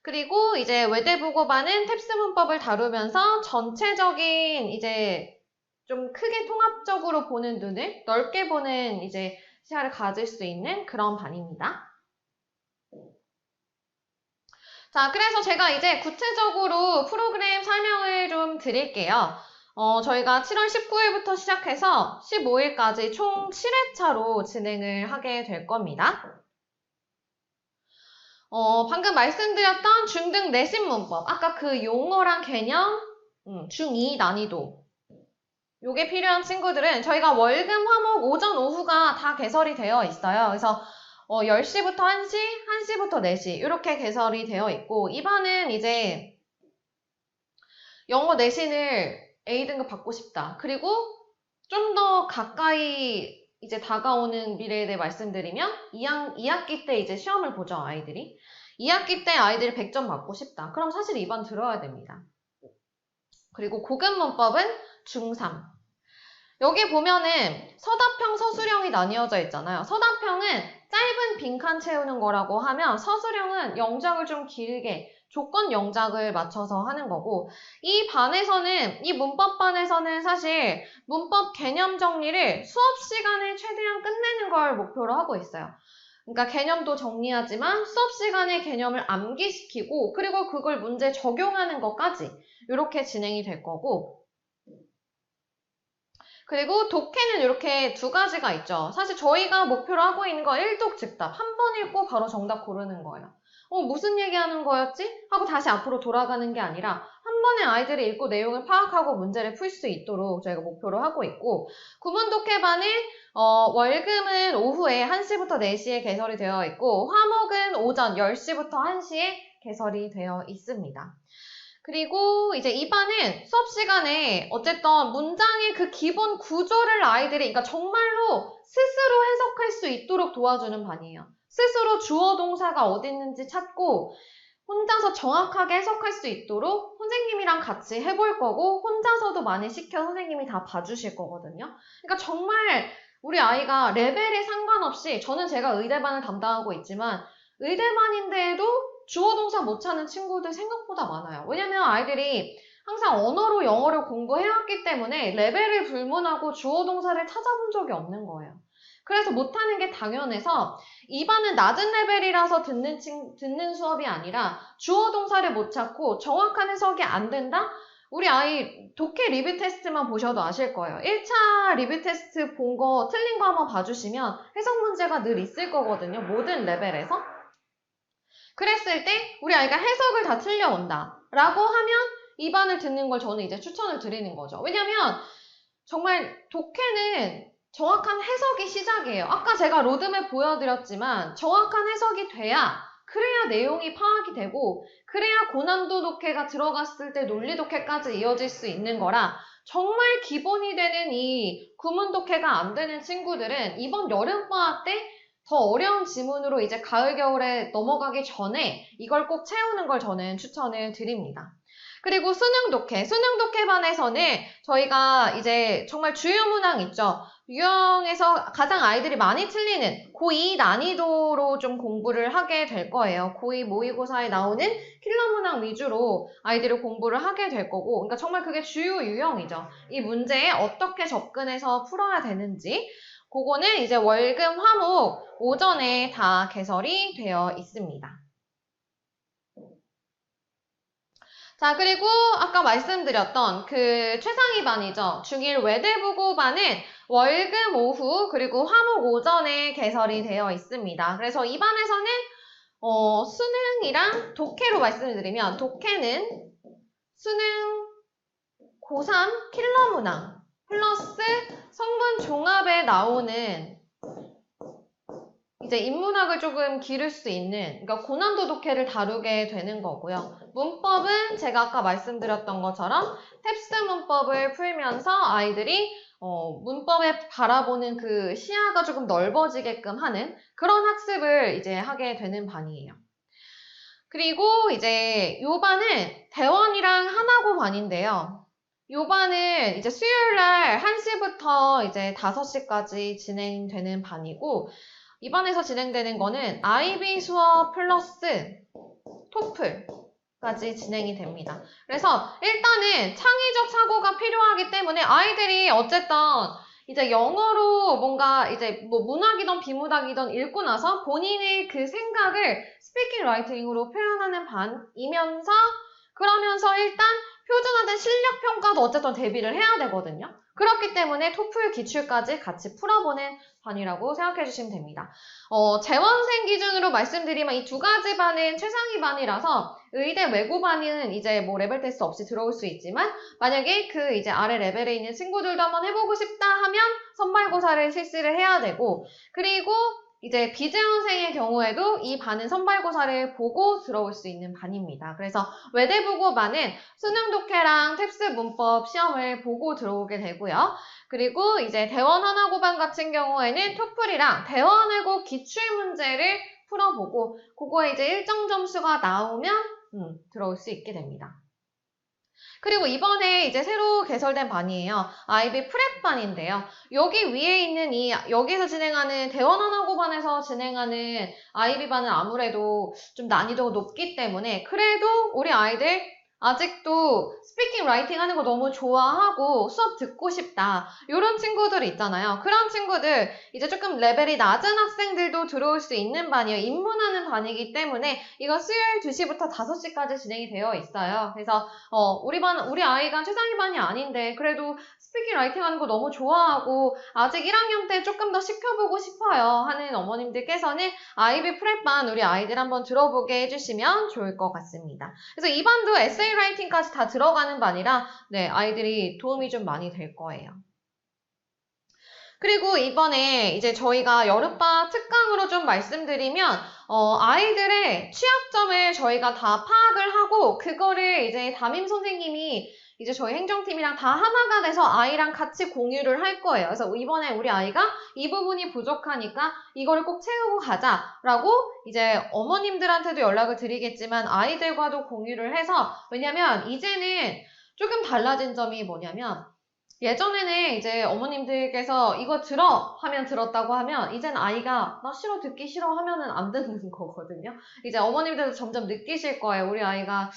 그리고 이제 외대부고반은 탭스 문법을 다루면서 전체적인 이제 좀 크게 통합적으로 보는 눈을 넓게 보는 이제 시야를 가질 수 있는 그런 반입니다. 자, 그래서 제가 이제 구체적으로 프로그램 설명을 좀 드릴게요. 저희가 7월 19일부터 시작해서 15일까지 총 7회차로 진행을 하게 될 겁니다. 방금 말씀드렸던 중등 내신 문법, 아까 그 용어랑 개념, 중2 난이도. 요게 필요한 친구들은 저희가 월금, 화목, 오전, 오후가 다 개설이 되어 있어요. 그래서 10시부터 1시, 1시부터 4시 이렇게 개설이 되어 있고 이 반은 이제 영어 내신을 A등급 받고 싶다. 그리고 좀 더 가까이 이제 다가오는 미래에 대해 말씀드리면 2학기 때 이제 시험을 보죠, 아이들이. 2학기 때 아이들이 100점 받고 싶다. 그럼 사실 이 반 들어야 됩니다. 그리고 고급 문법은 중3. 여기 보면은 서답형, 서술형이 나뉘어져 있잖아요. 서답형은 짧은 빈칸 채우는 거라고 하면 서술형은 영작을 좀 길게 조건 영작을 맞춰서 하는 거고 이 반에서는, 이 문법반에서는 사실 문법 개념 정리를 수업 시간에 최대한 끝내는 걸 목표로 하고 있어요. 그러니까 개념도 정리하지만 수업 시간에 개념을 암기시키고 그리고 그걸 문제 적용하는 것까지 이렇게 진행이 될 거고 그리고 독해는 이렇게 두 가지가 있죠. 사실 저희가 목표로 하고 있는 거 일독즉답. 한 번 읽고 바로 정답 고르는 거예요. 무슨 얘기하는 거였지? 하고 다시 앞으로 돌아가는 게 아니라 한 번에 아이들이 읽고 내용을 파악하고 문제를 풀 수 있도록 저희가 목표로 하고 있고 구문 독해반은 월금은 오후에 1시부터 4시에 개설이 되어 있고 화목은 오전 10시부터 1시에 개설이 되어 있습니다. 그리고 이제 이 반은 수업 시간에 어쨌든 문장의 그 기본 구조를 아이들이 그러니까 정말로 스스로 해석할 수 있도록 도와주는 반이에요. 스스로 주어 동사가 어디 있는지 찾고 혼자서 정확하게 해석할 수 있도록 선생님이랑 같이 해볼 거고 혼자서도 많이 시켜 선생님이 다 봐주실 거거든요. 그러니까 정말 우리 아이가 레벨에 상관없이 저는 제가 의대반을 담당하고 있지만 의대반인데도 주어 동사 못 찾는 친구들 생각보다 많아요. 왜냐면 아이들이 항상 언어로 영어를 공부해왔기 때문에 레벨을 불문하고 주어 동사를 찾아본 적이 없는 거예요. 그래서 못하는 게 당연해서 이 반은 낮은 레벨이라서 듣는 수업이 아니라 주어 동사를 못 찾고 정확한 해석이 안 된다? 우리 아이 독해 리뷰 테스트만 보셔도 아실 거예요. 1차 리뷰 테스트 본 거 틀린 거 한번 봐주시면 해석 문제가 늘 있을 거거든요. 모든 레벨에서. 그랬을 때 우리 아이가 해석을 다 틀려온다 라고 하면 이 반을 듣는 걸 저는 이제 추천을 드리는 거죠. 왜냐면 정말 독해는 정확한 해석이 시작이에요. 아까 제가 로드맵 보여드렸지만 정확한 해석이 그래야 내용이 파악이 되고 그래야 고난도 독해가 들어갔을 때 논리 독해까지 이어질 수 있는 거라 정말 기본이 되는 이 구문 독해가 안 되는 친구들은 이번 여름방학 때 더 어려운 지문으로 이제 가을, 겨울에 넘어가기 전에 이걸 꼭 채우는 걸 저는 추천을 드립니다. 그리고 수능 독해반에서는 저희가 이제 정말 주요 문항 있죠. 유형에서 가장 아이들이 많이 틀리는 고2 난이도로 좀 공부를 하게 될 거예요. 고2 모의고사에 나오는 킬러 문항 위주로 아이들이 공부를 하게 될 거고, 그러니까 정말 그게 주요 유형이죠. 이 문제에 어떻게 접근해서 풀어야 되는지, 그거는 이제 월금, 화목, 오전에 다 개설이 되어 있습니다. 자, 그리고 아까 말씀드렸던 그 최상위 반이죠. 중1 외대부고반은 월금 오후 그리고 화목 오전에 개설이 되어 있습니다. 그래서 이 반에서는 수능이랑 독해로 말씀을 드리면 독해는 수능 고3 킬러 문항 플러스 성분 종합에 나오는 이제 인문학을 조금 기를 수 있는, 그러니까 고난도 독해를 다루게 되는 거고요. 문법은 제가 아까 말씀드렸던 것처럼 탭스 문법을 풀면서 아이들이 문법에 바라보는 그 시야가 조금 넓어지게끔 하는 그런 학습을 이제 하게 되는 반이에요. 그리고 이제 요 반은 대원이랑 하나고 반인데요. 요 반은 이제 수요일 날 1시부터 이제 5시까지 진행되는 반이고, 이 반에서 진행되는 거는 IB 수업 플러스 토플까지 진행이 됩니다. 그래서 일단은 창의적 사고가 필요하기 때문에 아이들이 어쨌든 이제 영어로 뭔가 이제 뭐 문학이든 비문학이든 읽고 나서 본인의 그 생각을 스피킹 라이팅으로 표현하는 반이면서 그러면서 일단 표준화된 실력 평가도 어쨌든 대비를 해야 되거든요. 그렇기 때문에 토플 기출까지 같이 풀어보는 반이라고 생각해 주시면 됩니다. 재원생 기준으로 말씀드리면 이 두 가지 반은 최상위 반이라서 의대 외고 반은 이제 뭐 레벨 테스트 없이 들어올 수 있지만 만약에 그 이제 아래 레벨에 있는 친구들도 한번 해보고 싶다 하면 선발고사를 실시를 해야 되고 그리고 이제 비재원생의 경우에도 이 반은 선발고사를 보고 들어올 수 있는 반입니다. 그래서 외대부고 반은 수능 독해랑 탭스 문법 시험을 보고 들어오게 되고요. 그리고 이제 대원 하나고 반 같은 경우에는 토플이랑 대원 외고 기출 문제를 풀어보고 그거에 이제 일정 점수가 나오면 들어올 수 있게 됩니다. 그리고 이번에 이제 새로 개설된 반이에요. IB 프랩반인데요. 여기 위에 있는 여기서 진행하는 대원하나고반에서 진행하는 IB반은 아무래도 좀 난이도가 높기 때문에 그래도 우리 아이들 아직도 스피킹 라이팅 하는 거 너무 좋아하고 수업 듣고 싶다. 이런 친구들 있잖아요. 그런 친구들 이제 조금 레벨이 낮은 학생들도 들어올 수 있는 반이에요. 입문하는 반이기 때문에 이거 수요일 2시부터 5시까지 진행이 되어 있어요. 그래서 우리 아이가 최상위 반이 아닌데 그래도 스피킹 라이팅 하는 거 너무 좋아하고 아직 1학년 때 조금 더 시켜보고 싶어요 하는 어머님들께서는 IB 프랩반 우리 아이들 한번 들어보게 해주시면 좋을 것 같습니다. 그래서 이 반도 에세이 라이팅까지 다 들어가는 반이라 네, 아이들이 도움이 좀 많이 될 거예요. 그리고 이번에 이제 저희가 여름방학 특강으로 좀 말씀드리면 아이들의 취약점을 저희가 다 파악을 하고 그거를 이제 담임 선생님이 이제 저희 행정팀이랑 다 하나가 돼서 아이랑 같이 공유를 할 거예요. 그래서 이번에 우리 아이가 이 부분이 부족하니까 이거를 꼭 채우고 가자라고 이제 어머님들한테도 연락을 드리겠지만 아이들과도 공유를 해서 왜냐면 이제는 조금 달라진 점이 뭐냐면 예전에는 이제 어머님들께서 이거 들어 하면 들었다고 하면 이젠 아이가 나 싫어 듣기 싫어 하면은 안 듣는 거거든요. 이제 어머님들도 점점 느끼실 거예요. 우리 아이가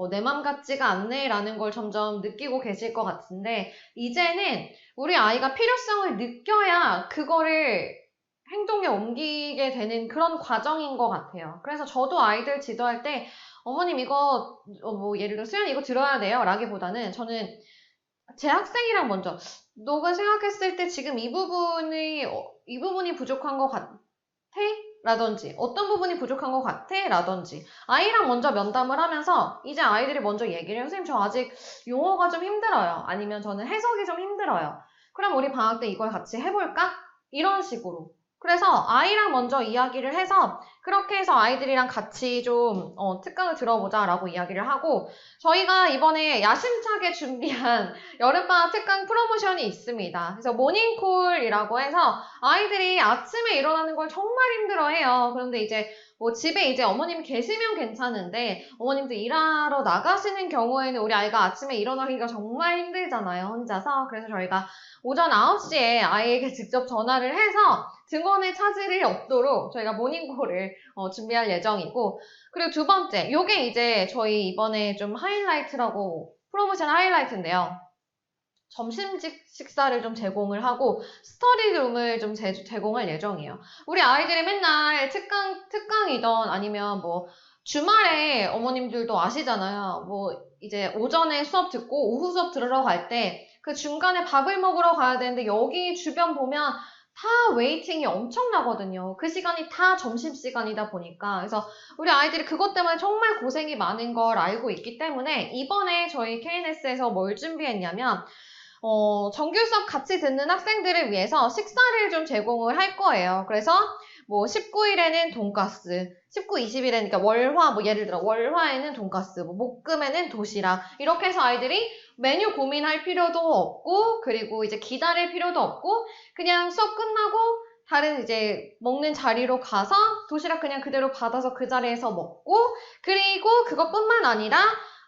내 맘 같지가 않네 라는 걸 점점 느끼고 계실 것 같은데 이제는 우리 아이가 필요성을 느껴야 그거를 행동에 옮기게 되는 그런 과정인 것 같아요. 그래서 저도 아이들 지도할 때 어머님 이거 뭐 예를 들어 수연이 이거 들어야 돼요 라기보다는 저는 제 학생이랑 먼저 너가 생각했을 때 지금 이 부분이 부족한 것 같아? 라든지 어떤 부분이 부족한 것 같아? 라든지 아이랑 먼저 면담을 하면서 이제 아이들이 먼저 얘기를 해요. 선생님 저 아직 용어가 좀 힘들어요. 아니면 저는 해석이 좀 힘들어요. 그럼 우리 방학 때 이걸 같이 해볼까? 이런 식으로. 그래서 아이랑 먼저 이야기를 해서 그렇게 해서 아이들이랑 같이 좀 특강을 들어보자라고 이야기를 하고 저희가 이번에 야심차게 준비한 여름방학 특강 프로모션이 있습니다. 그래서 모닝콜이라고 해서 아이들이 아침에 일어나는 걸 정말 힘들어해요. 그런데 이제 뭐 집에 이제 어머님이 계시면 괜찮은데 어머님도 일하러 나가시는 경우에는 우리 아이가 아침에 일어나기가 정말 힘들잖아요. 혼자서. 그래서 저희가 오전 9시에 아이에게 직접 전화를 해서 등원에 차질이 없도록 저희가 모닝콜을 준비할 예정이고 그리고 두 번째, 요게 이제 저희 이번에 좀 하이라이트라고 프로모션 하이라이트인데요. 점심 식사를 좀 제공을 하고 스터디룸을 좀 제공할 예정이에요. 우리 아이들이 맨날 특강이든 아니면 뭐 주말에 어머님들도 아시잖아요. 뭐 이제 오전에 수업 듣고 오후 수업 들으러 갈 때 그 중간에 밥을 먹으러 가야 되는데 여기 주변 보면 다 웨이팅이 엄청나거든요. 그 시간이 다 점심시간이다 보니까. 그래서 우리 아이들이 그것 때문에 정말 고생이 많은 걸 알고 있기 때문에 이번에 저희 KNS에서 뭘 준비했냐면 정규 수업 같이 듣는 학생들을 위해서 식사를 좀 제공을 할 거예요. 그래서 뭐 19일에는 돈가스, 19, 20일에는 그러니까 월화 뭐 예를 들어 월화에는 돈가스, 뭐 목금에는 도시락 이렇게 해서 아이들이 메뉴 고민할 필요도 없고 그리고 이제 기다릴 필요도 없고 그냥 수업 끝나고 다른 이제 먹는 자리로 가서 도시락 그냥 그대로 받아서 그 자리에서 먹고, 그리고 그것뿐만 아니라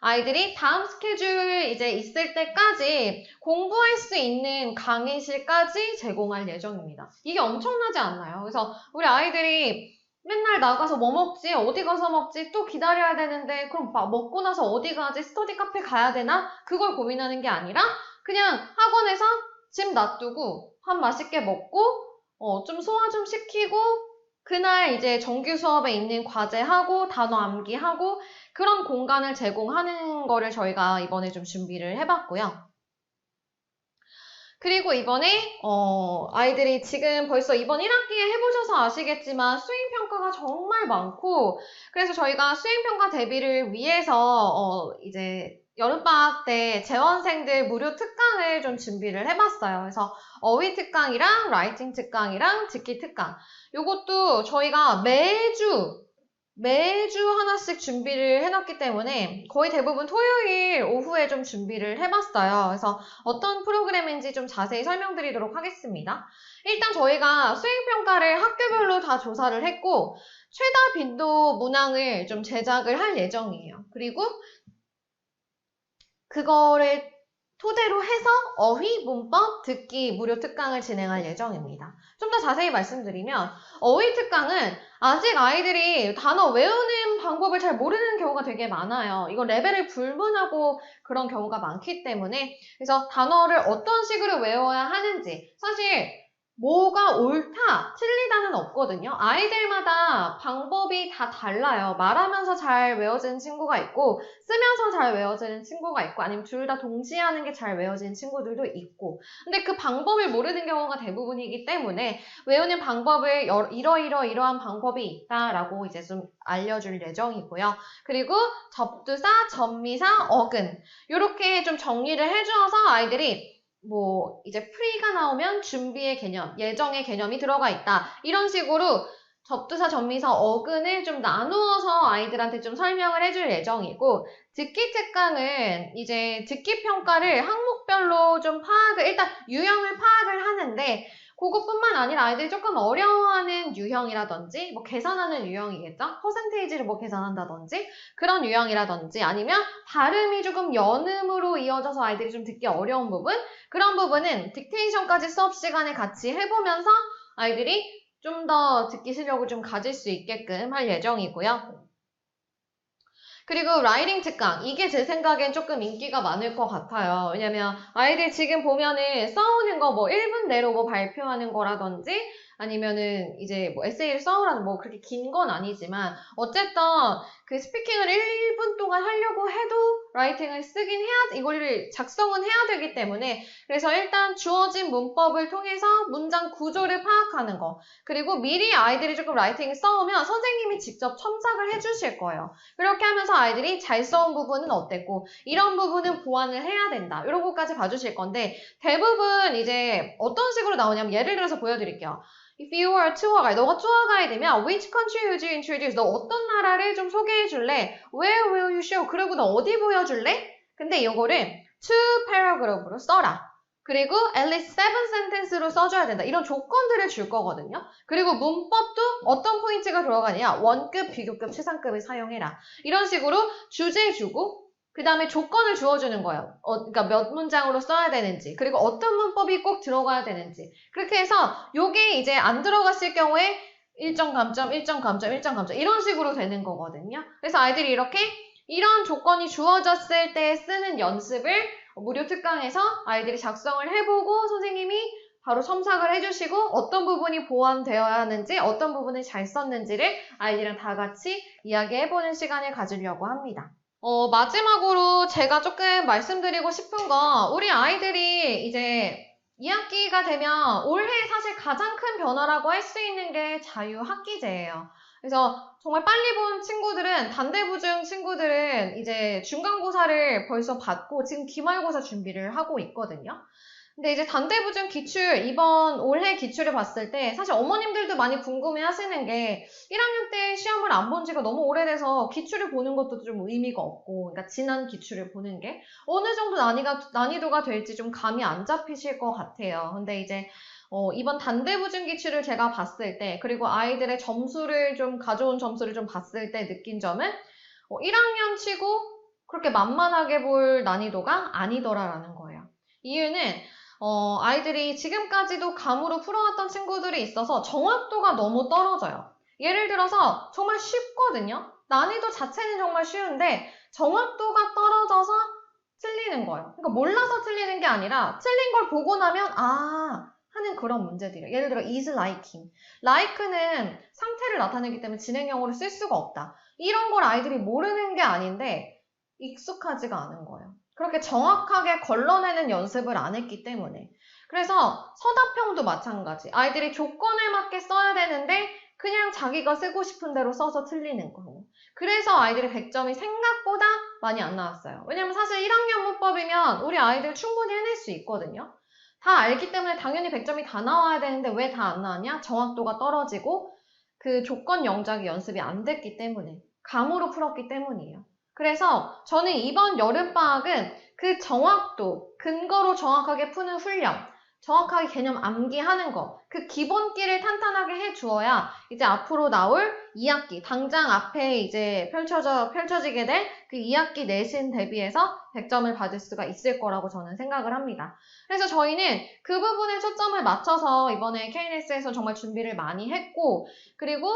아이들이 다음 스케줄 이제 있을 때까지 공부할 수 있는 강의실까지 제공할 예정입니다. 이게 엄청나지 않나요? 그래서 우리 아이들이 맨날 나가서 뭐 먹지? 어디 가서 먹지? 또 기다려야 되는데 그럼 먹고 나서 어디 가지? 스터디 카페 가야 되나? 그걸 고민하는 게 아니라 그냥 학원에서 짐 놔두고 밥 맛있게 먹고 좀 소화 좀 시키고 그날 이제 정규 수업에 있는 과제하고 단어 암기하고 그런 공간을 제공하는 거를 저희가 이번에 좀 준비를 해봤고요. 그리고 이번에 아이들이 지금 벌써 이번 1학기에 해보셔서 아시겠지만 수행평가가 정말 많고 그래서 저희가 수행평가 대비를 위해서 이제 여름방학 때 재원생들 무료 특강을 좀 준비를 해봤어요. 그래서 어휘 특강이랑 라이팅 특강이랑 듣기 특강 요것도 저희가 매주 하나씩 준비를 해놨기 때문에 거의 대부분 토요일 오후에 좀 준비를 해봤어요. 그래서 어떤 프로그램인지 좀 자세히 설명드리도록 하겠습니다. 일단 저희가 수행평가를 학교별로 다 조사를 했고 최다 빈도 문항을 좀 제작을 할 예정이에요. 그리고 그거를 토대로 해서 어휘, 문법, 듣기 무료 특강을 진행할 예정입니다. 좀 더 자세히 말씀드리면 어휘 특강은 아직 아이들이 단어 외우는 방법을 잘 모르는 경우가 되게 많아요. 이건 레벨을 불문하고 그런 경우가 많기 때문에 그래서 단어를 어떤 식으로 외워야 하는지 사실 뭐가 옳다, 틀리다는 없거든요. 아이들마다 방법이 다 달라요. 말하면서 잘 외워지는 친구가 있고 쓰면서 잘 외워지는 친구가 있고 아니면 둘 다 동시에 하는 게 잘 외워지는 친구들도 있고 근데 그 방법을 모르는 경우가 대부분이기 때문에 외우는 방법을 이러한 방법이 있다라고 이제 좀 알려줄 예정이고요. 그리고 접두사, 접미사, 어근 이렇게 좀 정리를 해주어서 아이들이 뭐 이제 프리가 나오면 준비의 개념, 예정의 개념이 들어가 있다. 이런 식으로 접두사, 접미사, 어근을 좀 나누어서 아이들한테 좀 설명을 해줄 예정이고 듣기 특강은 이제 듣기 평가를 항목별로 좀 일단 유형을 파악을 하는데 그것뿐만 아니라 아이들이 조금 어려워하는 유형이라든지 뭐 계산하는 유형이겠죠? 퍼센테이지를 뭐 계산한다든지 그런 유형이라든지 아니면 발음이 조금 연음으로 이어져서 아이들이 좀 듣기 어려운 부분 그런 부분은 딕테이션까지 수업 시간에 같이 해보면서 아이들이 좀 더 듣기 실력을 좀 가질 수 있게끔 할 예정이고요. 그리고 라이팅 특강 이게 제 생각엔 조금 인기가 많을 것 같아요. 왜냐면 아이들 지금 보면은 써오는 거 뭐 1분 내로 뭐 발표하는 거라든지 아니면은 이제 뭐 에세이를 써오라는 뭐 그렇게 긴 건 아니지만 어쨌든 그 스피킹을 1분 동안 하려고 해도 라이팅을 쓰긴 이거를 작성은 해야 되기 때문에 그래서 일단 주어진 문법을 통해서 문장 구조를 파악하는 거 그리고 미리 아이들이 조금 라이팅을 써오면 선생님이 직접 첨삭을 해주실 거예요. 그렇게 하면서 아이들이 잘 써온 부분은 어땠고 이런 부분은 보완을 해야 된다. 이런 것까지 봐주실 건데 대부분 이제 어떤 식으로 나오냐면 예를 들어서 보여드릴게요. If you are a tour guide, 너가 투어 가이드면 which country would you introduce? 너 어떤 나라를 좀 소개해 줄래? Where will you show? 그리고 너 어디 보여줄래? 근데 이거를 two paragraph로 써라. 그리고 at least 7 sentence로 써줘야 된다. 이런 조건들을 줄 거거든요. 그리고 문법도 어떤 포인트가 들어가냐? 원급, 비교급, 최상급을 사용해라. 이런 식으로 주제 주고 그 다음에 조건을 주어주는 거예요. 그러니까 몇 문장으로 써야 되는지 그리고 어떤 문법이 꼭 들어가야 되는지 그렇게 해서 요게 이제 안 들어갔을 경우에 1점 감점, 1점 감점, 1점 감점 이런 식으로 되는 거거든요. 그래서 아이들이 이렇게 이런 조건이 주어졌을 때 쓰는 연습을 무료 특강에서 아이들이 작성을 해보고 선생님이 바로 첨삭을 해주시고 어떤 부분이 보완되어야 하는지 어떤 부분을 잘 썼는지를 아이들이랑 다 같이 이야기해보는 시간을 가지려고 합니다. 마지막으로 제가 조금 말씀드리고 싶은 건 우리 아이들이 이제 2학기가 되면 올해 사실 가장 큰 변화라고 할 수 있는 게 자유학기제예요. 그래서 정말 빨리 본 친구들은 단대부중 친구들은 이제 중간고사를 벌써 받고 지금 기말고사 준비를 하고 있거든요. 근데 이제 단대부중 기출, 이번 올해 기출을 봤을 때 사실 어머님들도 많이 궁금해 하시는 게 1학년 때 시험을 안 본 지가 너무 오래돼서 기출을 보는 것도 좀 의미가 없고, 그러니까 지난 기출을 보는 게 어느 정도 난이도가 될지 좀 감이 안 잡히실 것 같아요. 근데 이제 이번 단대부증 기출을 제가 봤을 때, 그리고 아이들의 가져온 점수를 좀 봤을 때 느낀 점은, 1학년 치고 그렇게 만만하게 볼 난이도가 아니더라라는 거예요. 이유는, 아이들이 지금까지도 감으로 풀어왔던 친구들이 있어서 정확도가 너무 떨어져요. 예를 들어서 정말 쉽거든요. 난이도 자체는 정말 쉬운데 정확도가 떨어져서 틀리는 거예요. 그러니까 몰라서 틀리는 게 아니라 틀린 걸 보고 나면 하는 그런 문제들이에요. 예를 들어 is likeing. like는 상태를 나타내기 때문에 진행형으로 쓸 수가 없다. 이런 걸 아이들이 모르는 게 아닌데 익숙하지가 않은 거예요. 그렇게 정확하게 걸러내는 연습을 안 했기 때문에. 그래서 서답형도 마찬가지. 아이들이 조건에 맞게 써야 되는데 그냥 자기가 쓰고 싶은 대로 써서 틀리는 거예요. 그래서 아이들의 100점이 생각보다 많이 안 나왔어요. 왜냐면 사실 1학년 문법이면 우리 아이들 충분히 해낼 수 있거든요. 다 알기 때문에 당연히 100점이 다 나와야 되는데 왜 다 안 나왔냐? 정확도가 떨어지고 그 조건 영작이 연습이 안 됐기 때문에, 감으로 풀었기 때문이에요. 그래서 저는 이번 여름방학은 그 정확도, 근거로 정확하게 푸는 훈련, 정확하게 개념 암기하는 거, 그 기본기를 탄탄하게 해주어야 이제 앞으로 나올 2학기, 당장 앞에 이제 펼쳐지게 될 그 2학기 내신 대비해서 100점을 받을 수가 있을 거라고 저는 생각을 합니다. 그래서 저희는 그 부분에 초점을 맞춰서 이번에 KNS에서 정말 준비를 많이 했고, 그리고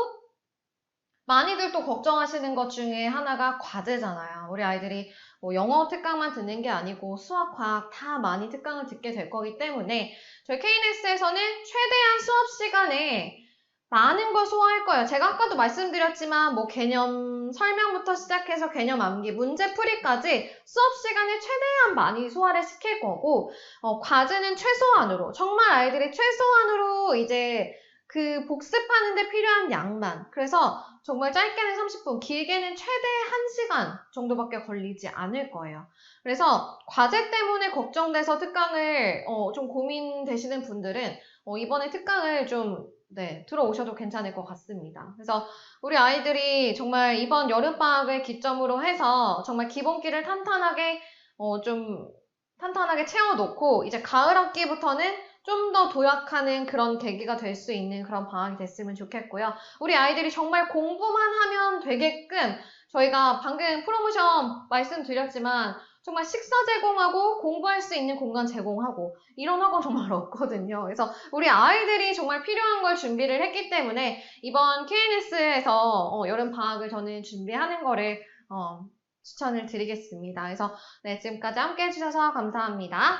많이들 또 걱정하시는 것 중에 하나가 과제잖아요. 우리 아이들이 뭐 영어 특강만 듣는 게 아니고 수학, 과학 다 많이 특강을 듣게 될 거기 때문에 저희 KNS에서는 최대한 수업 시간에 많은 걸 소화할 거예요. 제가 아까도 말씀드렸지만 뭐 개념 설명부터 시작해서 개념 암기, 문제 풀이까지 수업 시간에 최대한 많이 소화를 시킬 거고, 과제는 최소한으로, 정말 아이들이 최소한으로 이제 그 복습하는 데 필요한 양만. 그래서 정말 짧게는 30분, 길게는 최대 1시간 정도밖에 걸리지 않을 거예요. 그래서 과제 때문에 걱정돼서 특강을 좀 고민되시는 분들은 이번에 특강을 좀 들어오셔도 괜찮을 것 같습니다. 그래서 우리 아이들이 정말 이번 여름방학을 기점으로 해서 정말 기본기를 탄탄하게 채워놓고 이제 가을 학기부터는 좀 더 도약하는 그런 계기가 될 수 있는 그런 방학이 됐으면 좋겠고요. 우리 아이들이 정말 공부만 하면 되게끔 저희가 방금 프로모션 말씀드렸지만 정말 식사 제공하고 공부할 수 있는 공간 제공하고 이런 학원 정말 없거든요. 그래서 우리 아이들이 정말 필요한 걸 준비를 했기 때문에 이번 KNS에서 여름 방학을 저는 준비하는 거를 추천을 드리겠습니다. 그래서 지금까지 함께 해주셔서 감사합니다.